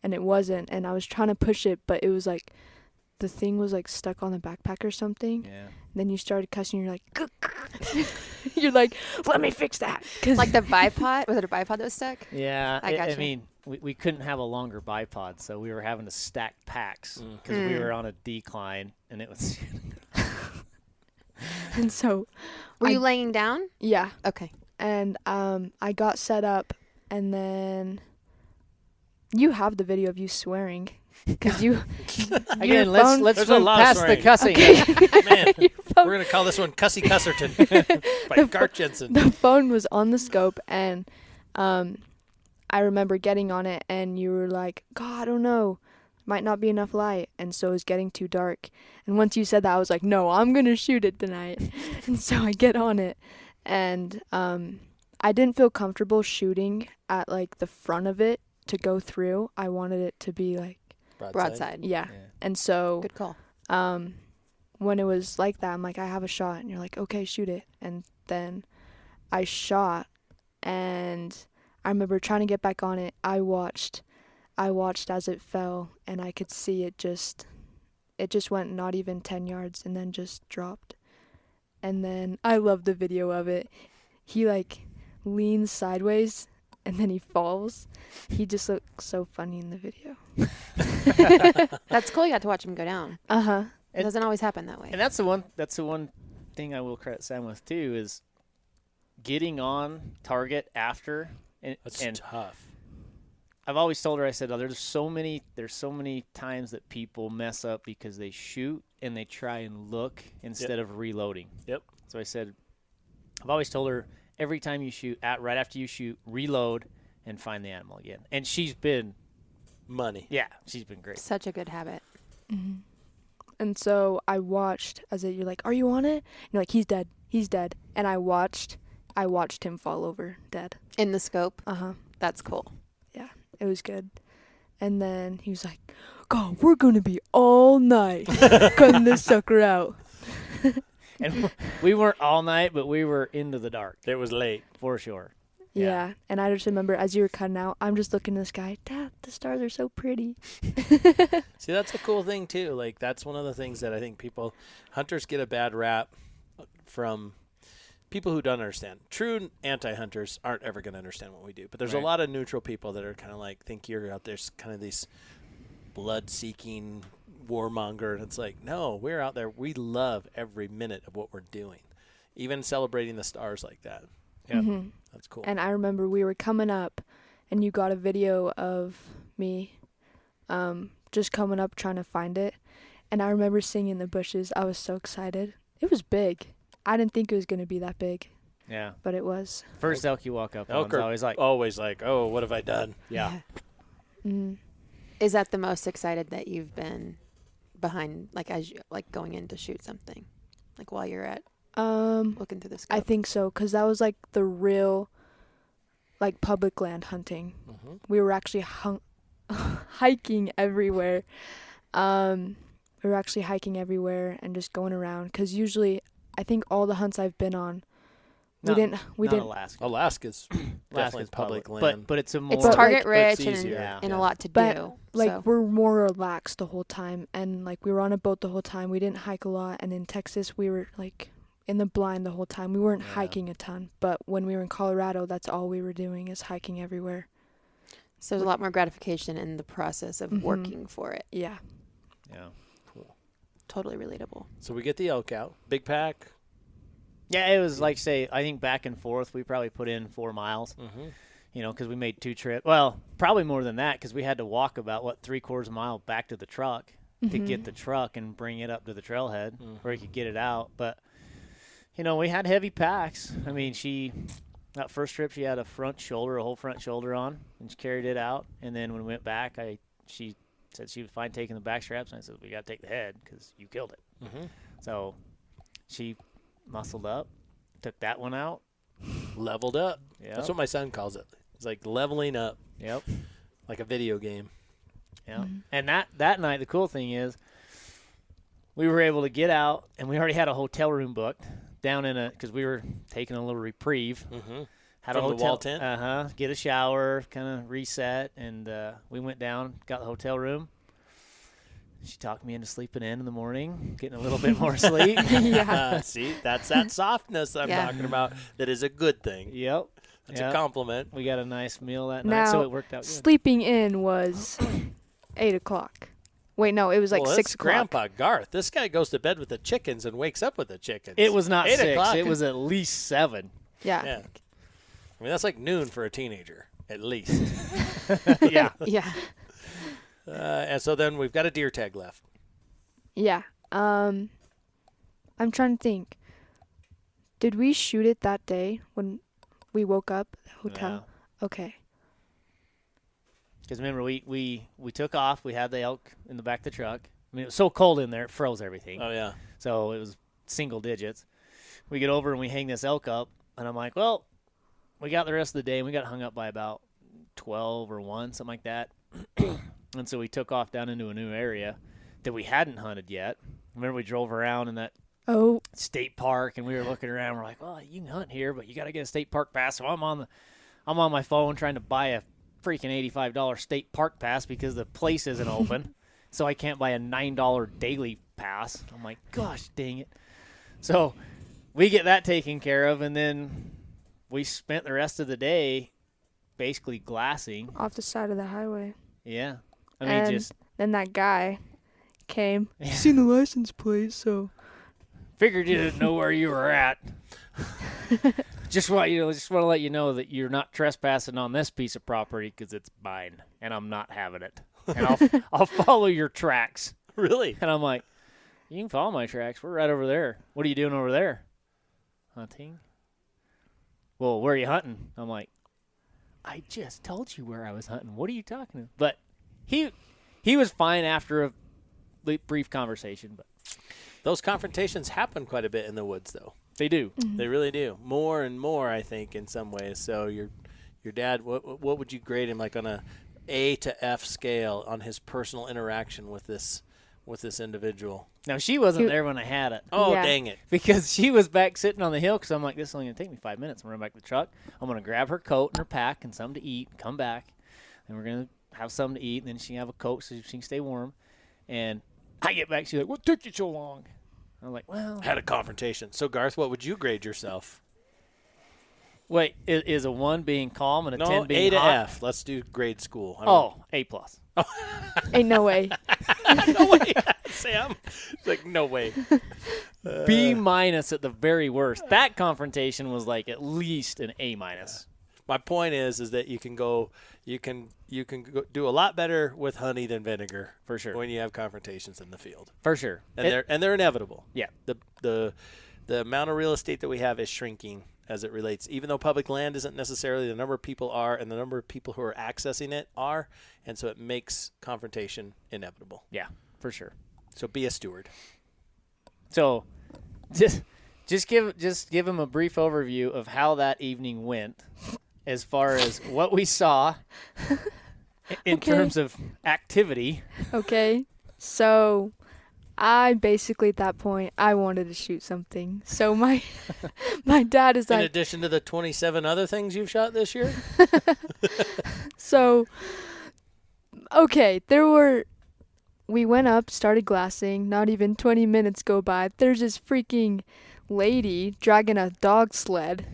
and it wasn't, and I was trying to push it, but it was like the thing was like stuck on the backpack or something. Yeah. Then you started cussing. You're like, you're like, let me fix that. Like the bipod? Was it a bipod that was stuck? Yeah. I I gotcha. mean, we couldn't have a longer bipod, so we were having to stack packs because we were on a decline, and it was. And so, Were you laying down? yeah, Okay. and I got set up, and then you have the video of you swearing, because you Again, your let's phone- let's There's a move lot of past the swearing. cussing. Man, your phone- we're gonna call this one Cussy Cusserton by Garth Jenson. the phone was on the scope, and I remember getting on it, and you were like, God, I don't know, might not be enough light, and so it was getting too dark. And once you said that, I was like, no, I'm gonna shoot it tonight. And so I get on it, and I didn't feel comfortable shooting at like the front of it to go through. I wanted it to be like, Broadside. yeah. Yeah. And so Good call. when it was like that, I'm like, I have a shot, and you're like, okay, shoot it. And then I shot, and I remember trying to get back on it. I watched as it fell, and I could see it just went not even 10 yards and then just dropped. And then I love the video of it. He like leans sideways and then he falls. He just looks so funny in the video. That's cool. You got to watch him go down. Uh-huh. It And- doesn't always happen that way. And that's the one thing I will credit Sam with too is getting on target after. That's And tough. I've always told her, I said, oh, there's so many times that people mess up because they shoot and they try and look instead of reloading. Yep. So I said, I've always told her every time you shoot, right after you shoot, reload and find the animal again. And she's been she's been great. Such a good habit. Mm-hmm. And so I watched as you're like, are you on it? And you're like, he's dead. And I watched him fall over dead. In the scope. Uh-huh. That's cool. Yeah, it was good. And then he was like, God, we're going to be all night cutting this sucker out. And we weren't all night, but we were into the dark. It was late. For sure. Yeah. And I just remember as you were cutting out, I'm just looking at this guy, Dad, the stars are so pretty. See, that's a cool thing too. Like that's one of the things that I think hunters get a bad rap from people who don't understand. True anti-hunters aren't ever going to understand what we do. But there's a lot of neutral people that are kind of like, think you're out there kind of these blood-seeking warmonger. And it's like, no, we're out there. We love every minute of what we're doing. Even celebrating the stars like that. Yeah. Mm-hmm. That's cool. And I remember we were coming up, and you got a video of me just coming up trying to find it. And I remember seeing in the bushes. I was so excited. It was big. I didn't think it was going to be that big, Yeah. but it was. First elk you walk up on Elk is are always like, oh, what have I done? yeah. Mm. Is that the most excited that you've been behind, like as you going in to shoot something, like while you're at looking through the scope? I think so, because that was like the real, like public land hunting. Mm-hmm. We were actually hiking everywhere. We were actually hiking everywhere and just going around, because usually, I think all the hunts I've been on, we didn't. Alaska. Alaska's definitely Alaska's public public, land. but it's a more It's But, target like, but it's rich and, easier. and a lot to But, do. like, so. we're more relaxed the whole time, and like we were on a boat the whole time. We didn't hike a lot, and in Texas we were like in the blind the whole time. We weren't hiking a ton, but when we were in Colorado, that's all we were doing is hiking everywhere. So there's a lot more gratification in the process of Mhm. working for it. Yeah. yeah. Totally relatable. So we get the elk out. Big pack. Yeah, it was like, say, I think back and forth, we probably put in 4 miles, Mm-hmm. because we made 2 trips. Well, probably more than that because we had to walk about, 3/4 mile back to the truck to get the truck and bring it up to the trailhead where we could get it out. But, we had heavy packs. I mean, that first trip, she had a whole front shoulder on, and she carried it out. And then when we went back, she said she was fine taking the back straps, and I said, we got to take the head because you killed it. Mm-hmm. So she muscled up, took that one out. Leveled up. Yeah. That's what my son calls it. It's like leveling up, Yep. like a video game. Yeah. And that night, the cool thing is we were able to get out, and we already had a hotel room booked down because we were taking a little reprieve. Mm-hmm. had From a the hotel, wall tent? get a shower, kind of reset, and we went down, got the hotel room. She talked me into sleeping in the morning, getting a little bit more sleep. Yeah. See, that's that softness I'm Yeah. talking about. That is a good thing. Yep. That's Yep. a compliment. We got a nice meal that night, so Now, it worked out good. sleeping in was 8 o'clock. Wait, no, it was like Well, 6 it's o'clock. Grandpa Garth. This guy goes to bed with the chickens and wakes up with the chickens. It was not 8 6. o'clock. It was at least 7. Yeah. Yeah. I mean, that's like noon for a teenager, at least. Yeah. Yeah. And so then we've got a deer tag left. Yeah. I'm trying to think. Did we shoot it that day when we woke up at the hotel? Okay. Because remember, we took off. We had the elk in the back of the truck. I mean, it was so cold in there, it froze everything. Oh, yeah. So it was single digits. We get over and we hang this elk up, and I'm like, well, we got the rest of the day, and we got hung up by about 12 or 1, something like that. And so we took off down into a new area that we hadn't hunted yet. Remember, we drove around in that Oh, state park, and we were looking around. We're like, well, you can hunt here, but you got to get a state park pass. So I'm on my phone trying to buy a freaking $85 state park pass because the place isn't open. So I can't buy a $9 daily pass. I'm like, gosh, dang it. So we get that taken care of, and then we spent the rest of the day basically glassing. off the side of the highway. Yeah. I mean, And just then that guy came. Seen the license plate, so. figured you didn't know where you were at. Just want to let you know that you're not trespassing on this piece of property because it's mine, and I'm not having it. And I'll follow your tracks. Really? And I'm like, you can follow my tracks. We're right over there. What are you doing over there? Hunting. Well, where are you hunting? I'm like, I just told you where I was hunting. What are you talking about? But he was fine after a brief conversation. But Those confrontations happen quite a bit in the woods, though. they do. They really do. More and more, I think, in some ways. So your dad, what would you grade him like on a A to F scale on his personal interaction with this individual? Now, she wasn't there when I had it. Oh, Yeah. dang it. Because she was back sitting on the hill because I'm like, this is only going to take me 5 minutes. I'm going to run back to the truck. I'm going to grab her coat and her pack and something to eat, come back, and we're going to have something to eat, and then she can have a coat so she can stay warm. And I get back, she's like, what took you so long? I'm like, well. Had a confrontation. So, Garth, what would you grade yourself? Wait, is a 1 being calm and a 10 No, being A to hot? F. Let's do grade school. Oh, A+. Ain't no way. No way, Sam. It's like, no way. B- at the very worst. That confrontation was like at least an A-. My point is that you can go do a lot better with honey than vinegar For sure. when you have confrontations in the field, For sure. and they're inevitable. Yeah. The amount of real estate that we have is shrinking as it relates. Even though public land isn't necessarily, the number of people are, and the number of people who are accessing it are, and so it makes confrontation inevitable. Yeah, for sure. So be a steward. So, just give him a brief overview of how that evening went, as far as what we saw in Okay. terms of activity. Okay. So, I basically at that point I wanted to shoot something. So my my dad is In like, addition to the 27 other things you've shot this year? so okay, we went up, started glassing, not even 20 minutes go by. There's this freaking lady dragging a dog sled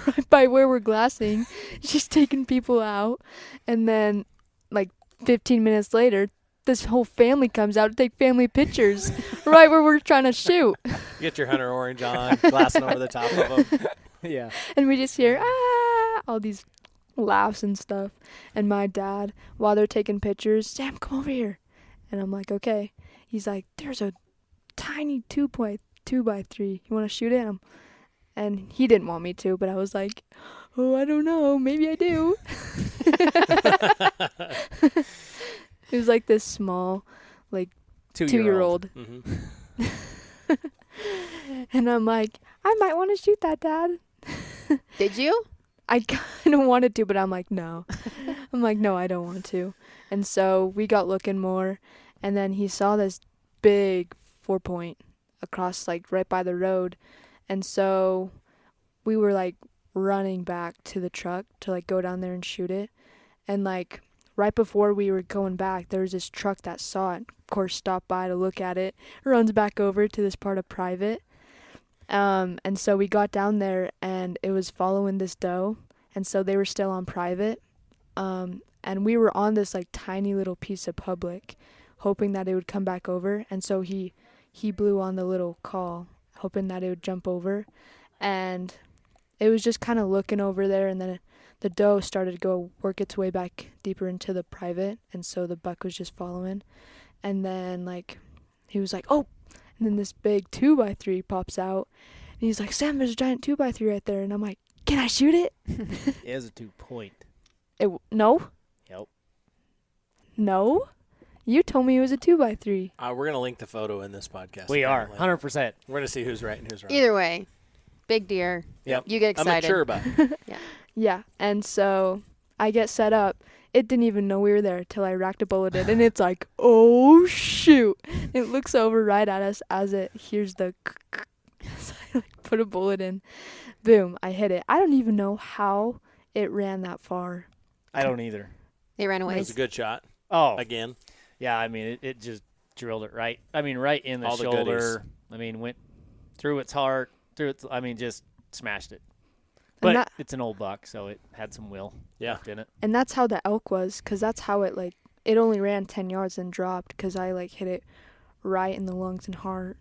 right by where we're glassing. She's taking people out, and then like 15 minutes later, this whole family comes out to take family pictures right where we're trying to shoot. Get your hunter orange on, glassing over the top of them. Yeah. And we just hear, all these laughs and stuff. And my dad, while they're taking pictures, Sam, come over here. And I'm like, okay. He's like, there's a tiny 2x3. You want to shoot it? And he didn't want me to, but I was like, oh, I don't know. Maybe I do. It was like this small, like, 2-year-old. Mm-hmm. And I'm like, I might want to shoot that, Dad. Did you? I kind of wanted to, but I'm like, no. I'm like, no, I don't want to. And so we got looking more, and then he saw this big 4-point across, like, right by the road. And so we were like running back to the truck to like go down there and shoot it. And like right before we were going back, there was this truck that saw it. Of course, stopped by to look at it, runs back over to this part of private. And so we got down there and it was following this doe. And so they were still on private. And we were on this like tiny little piece of public, hoping that it would come back over. And so he blew on the little call, hoping that it would jump over. And it was just kind of looking over there, and then the doe started to go work its way back deeper into the private, and so the buck was just following. And then like he was like, oh, and then this big 2x3 pops out, and he's like, Sam, there's a giant 2x3 right there. And I'm like, can I shoot it? It was a 2-point. No. Yep. No. You told me it was a 2x3. We're going to link the photo in this podcast. We are, apparently. 100%. We're going to see who's right and who's wrong. Either way, big deer. Yep. You get excited. I'm mature about it. Yeah, and so I get set up. It didn't even know we were there till I racked a bullet in, and it's like, oh, shoot. It looks over right at us as it hears the so I like put a bullet in. Boom, I hit it. I don't even know how it ran that far. I don't either. They ran It away. was a good shot. Oh, Again. yeah, I mean, it just drilled it right. I mean, right in the All the shoulder. goodies. I mean, went through its heart, just smashed it. But it's an old buck, so it had some will left in it. And that's how the elk was, because that's how it, like, it only ran 10 yards and dropped, because I, like, hit it right in the lungs and heart,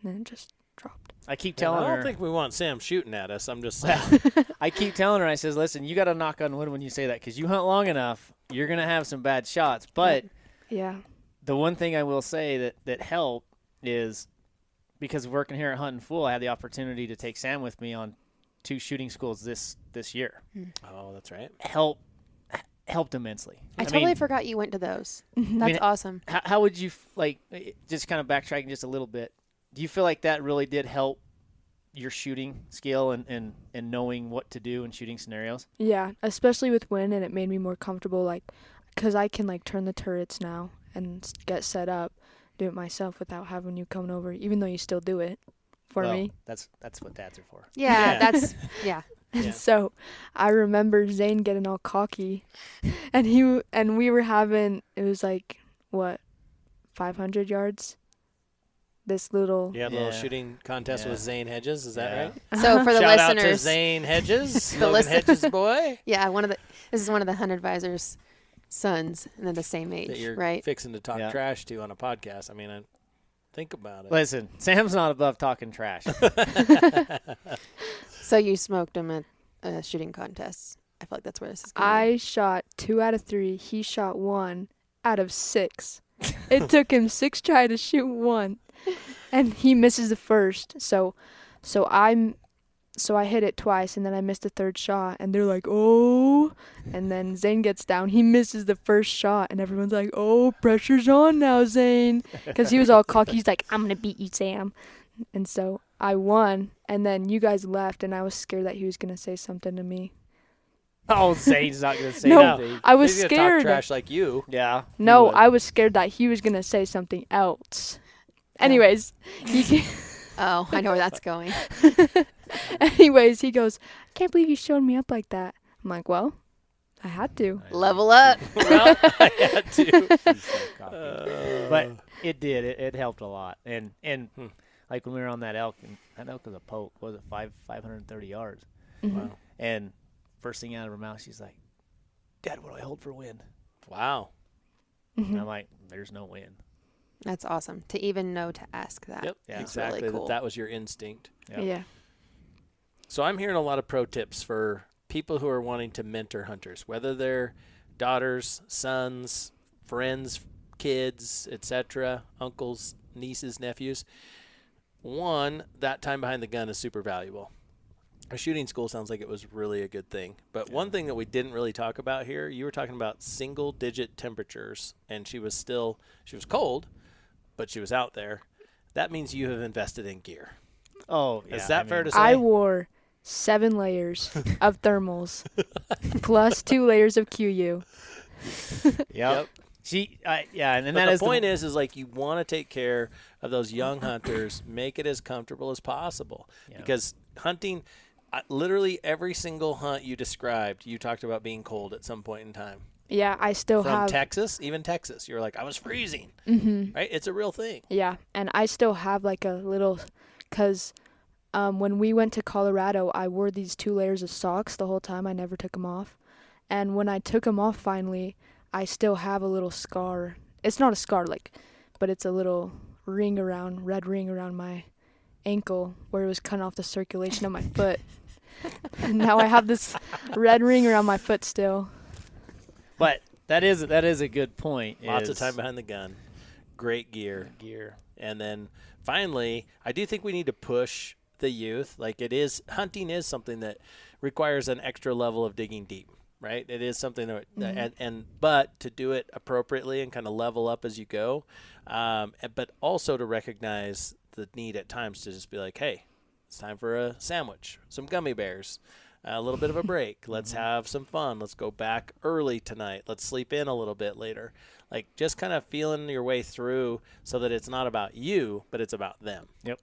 and then it just dropped. I keep telling I her. don't think we want Sam shooting at us. I'm just saying. I keep telling her, I says, listen, you got to knock on wood when you say that, because you hunt long enough, you're going to have some bad shots. But Yeah. the one thing I will say that helped is because working here at Huntin Fool, I had the opportunity to take Sam with me on 2 shooting schools this year. Oh, that's right. Helped immensely. I totally forgot you went to those. That's awesome. How would you, just kind of backtracking just a little bit, do you feel like that really did help your shooting skill and knowing what to do in shooting scenarios? Yeah, especially with wind, and it made me more comfortable, like, because I can, like, turn the turrets now and get set up, do it myself without having you coming over, even though you still do it for me. That's what dads are for. Yeah, that's And so I remember Zane getting all cocky, and we were having, it was like, what, 500 yards? This little... You had a little shooting contest with Zane Hedges. Is that right? So for the Shout listeners, out to Zane Hedges, Logan Hedges' boy. Yeah, this is one of the Hunt Advisors' sons, and they're the same age, That you're right? fixing to talk trash to on a podcast. I mean, think about it. Listen, Sam's not above talking trash. So you smoked him at a shooting contest. I feel like that's where this is going. I shot 2 out of 3. He shot 1 out of 6. It took him 6 tries to shoot 1, and he misses the first. So I hit it twice, and then I missed the 3rd shot, and they're like, oh. And then Zane gets down. He misses the first shot, and everyone's like, oh, pressure's on now, Zane. Because he was all cocky. He's like, I'm going to beat you, Sam. And so I won, and then you guys left, and I was scared that he was going to say something to me. Oh, Zane's not going to say No, anything. I was He's gonna scared. talk trash like you. Yeah. No, would. I was scared that he was going to say something else. Anyways, Oh, I know where that's going. he goes, I can't believe you showed me up like that. I'm like, well, I had to. Level up. Well, I had to. But it did. It helped a lot. And like when we were on that elk, and that elk was a poke. Was it 530 yards? Wow. And first thing out of her mouth, she's like, Dad, what do I hold for wind? Wow. And I'm like, there's no wind. That's awesome. To even know to ask that. Yep. Yeah. Exactly. Really cool. That was your instinct. Yep. Yeah. So I'm hearing a lot of pro tips for people who are wanting to mentor hunters, whether they're daughters, sons, friends, kids, etc., uncles, nieces, nephews. One, that time behind the gun is super valuable. A shooting school sounds like it was really a good thing. But one thing that we didn't really talk about here, you were talking about single-digit temperatures, and she was cold, but she was out there. That means you have invested in gear. Oh, yeah. Is that fair to say? I wore 7 layers of thermals plus 2 layers of QU. Yep. And But that the is point is like you want to take care of those young hunters, make it as comfortable as possible. Yeah. Because hunting, literally every single hunt you described, you talked about being cold at some point in time. Yeah, I still From have. Texas, even Texas, you're like, I was freezing. Mm-hmm. Right? It's a real thing. Yeah, and I still have like a little, because when we went to Colorado, I wore these 2 layers of socks the whole time. I never took them off. And when I took them off finally, I still have a little scar. It's not a scar, but it's a little red ring around my ankle where it was cutting off the circulation of my foot. And now I have this red ring around my foot still. But that is a good point. Lots of time behind the gun. Great gear. And then finally, I do think we need to push the youth. Hunting is something that requires an extra level of digging deep, right? It is something that, but to do it appropriately and kind of level up as you go, but also to recognize the need at times to just be like, hey, it's time for a sandwich, some gummy bears, a little bit of a break. Let's have some fun. Let's go back early tonight. Let's sleep in a little bit later. Just kind of feeling your way through so that it's not about you, but it's about them. Yep.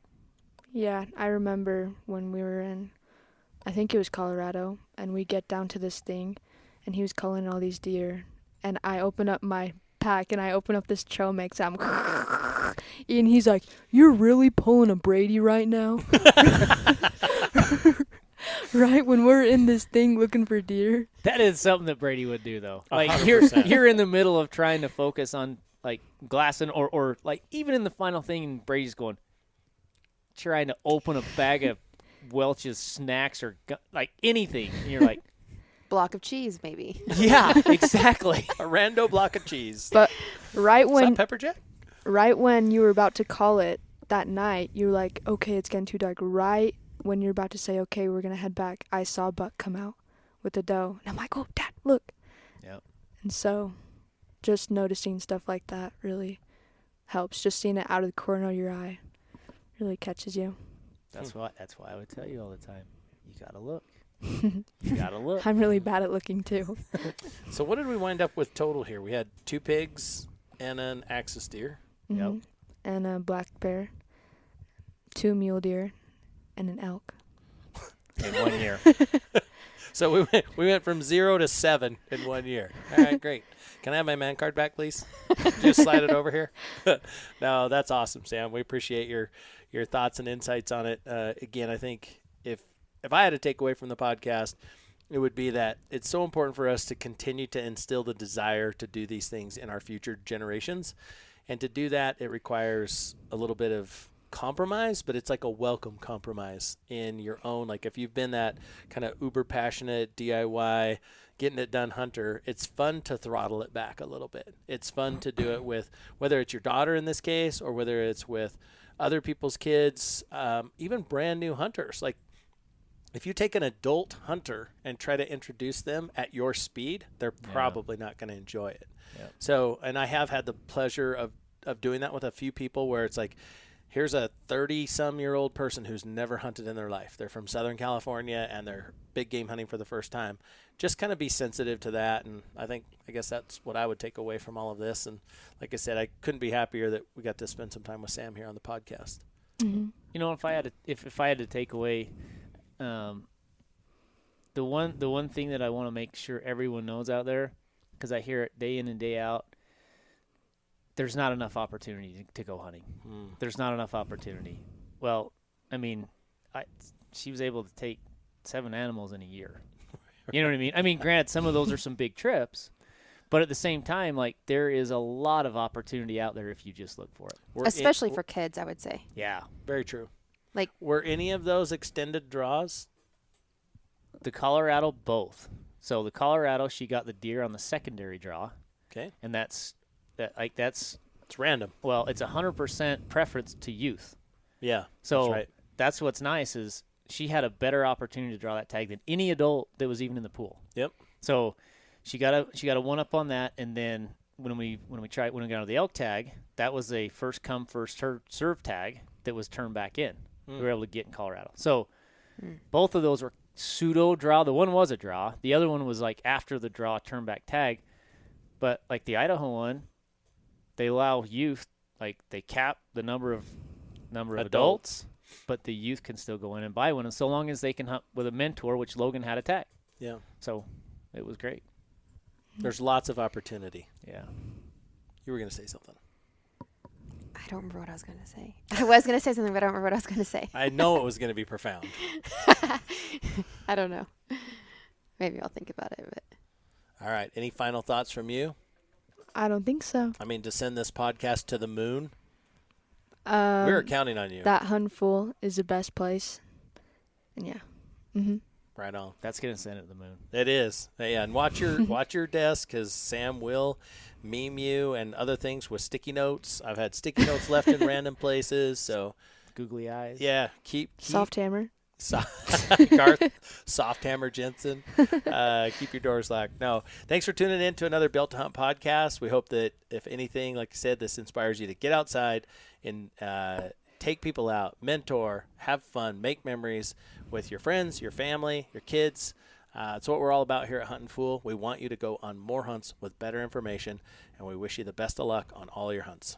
Yeah, I remember when we were in, I think it was Colorado, and we get down to this thing, and he was calling all these deer, and I open up my pack, and I open up this trail mix, and he's like, "You're really pulling a Brady right now?" Right when we're in this thing looking for deer. That is something that Brady would do, though. 100%. You're in the middle of trying to focus on glassing or even in the final thing, and Brady's going, trying to open a bag of Welch's snacks or anything, and you're like, Block of cheese, maybe. yeah, exactly. A rando block of cheese. But right Is when that pepper jack? right when you were about to call it that night, you were like, okay, it's getting too dark. Right when you're about to say, okay, we're going to head back, I saw Buck come out with the doe. And I'm like, oh, Dad, look. Yep. And so just noticing stuff like that really helps. Just seeing it out of the corner of your eye really catches you. That's why I would tell you all the time, you got to look. You got to look. I'm really bad at looking, too. So what did we wind up with total here? We had 2 pigs and an axis deer. Yep. And a black bear, 2 mule deer, and an elk. In 1 year. So we went from 0 to 7 in 1 year. All right, great. Can I have my man card back, please? Just slide it over here. No, that's awesome, Sam. We appreciate your thoughts and insights on it. Again, I think if I had to take away from the podcast, it would be that it's so important for us to continue to instill the desire to do these things in our future generations. And to do that, it requires a little bit of compromise, but it's like a welcome compromise in your own. If you've been that kind of uber passionate DIY, getting it done hunter, it's fun to throttle it back a little bit. It's fun to do it with, whether it's your daughter in this case, or whether it's with other people's kids, even brand new hunters. If you take an adult hunter and try to introduce them at your speed, they're probably not going to enjoy it. Yep. So, and I have had the pleasure of doing that with a few people where it's like, here's a 30-some-year-old person who's never hunted in their life. They're from Southern California, and they're big game hunting for the first time. Just kind of be sensitive to that, and I guess that's what I would take away from all of this. And like I said, I couldn't be happier that we got to spend some time with Sam here on the podcast. Mm-hmm. You know, if I had to take away the one thing that I want to make sure everyone knows out there, because I hear it day in and day out, there's not enough opportunity to go hunting. There's not enough opportunity. Well, I mean, she was able to take 7 animals in a year. You know what I mean? I mean, granted, some of those are some big trips, but at the same time, there is a lot of opportunity out there if you just look for it. Especially for kids, I would say. Yeah. Very true. Were any of those extended draws? The Colorado, both. So the Colorado, she got the deer on the secondary draw. Okay. And that's it's random. Well, it's 100% preference to youth. Yeah. So that's right. That's what's nice is she had a better opportunity to draw that tag than any adult that was even in the pool. Yep. So she got a one up on that, and then when we got on the elk tag, that was a first come first serve tag that was turned back in. We were able to get in Colorado. So both of those were pseudo draw. The one was a draw. The other one was after the draw turn back tag. But the Idaho one, they allow youth, they cap the number of adults. but the youth can still go in and buy one, and so long as they can hunt with a mentor, which Logan had a tag. Yeah. So it was great. There's lots of opportunity. Yeah. You were going to say something. I don't remember what I was going to say. I was going to say something, but I don't remember what I was going to say. I know it was going to be profound. I don't know. Maybe I'll think about it. But All right. Any final thoughts from you? I don't think so. I mean, to send this podcast to the moon? We Um, were counting on you. that Huntin is the best place. And yeah. Mm-hmm. Right on. That's going to send it to the moon. It is. Yeah, and watch your desk, because Sam will meme you and other things with sticky notes. I've had sticky notes left in random places. So, Googly eyes. yeah, keep Soft hammer. Garth, soft hammer Jenson. Keep your doors locked. No, thanks for tuning in to another Built to Hunt podcast. We hope that, if anything, like I said, this inspires you to get outside and take people out, mentor, have fun, make memories with your friends, your family, your kids. It's what we're all about here at Hunt and Fool. We want you to go on more hunts with better information, and we wish you the best of luck on all your hunts.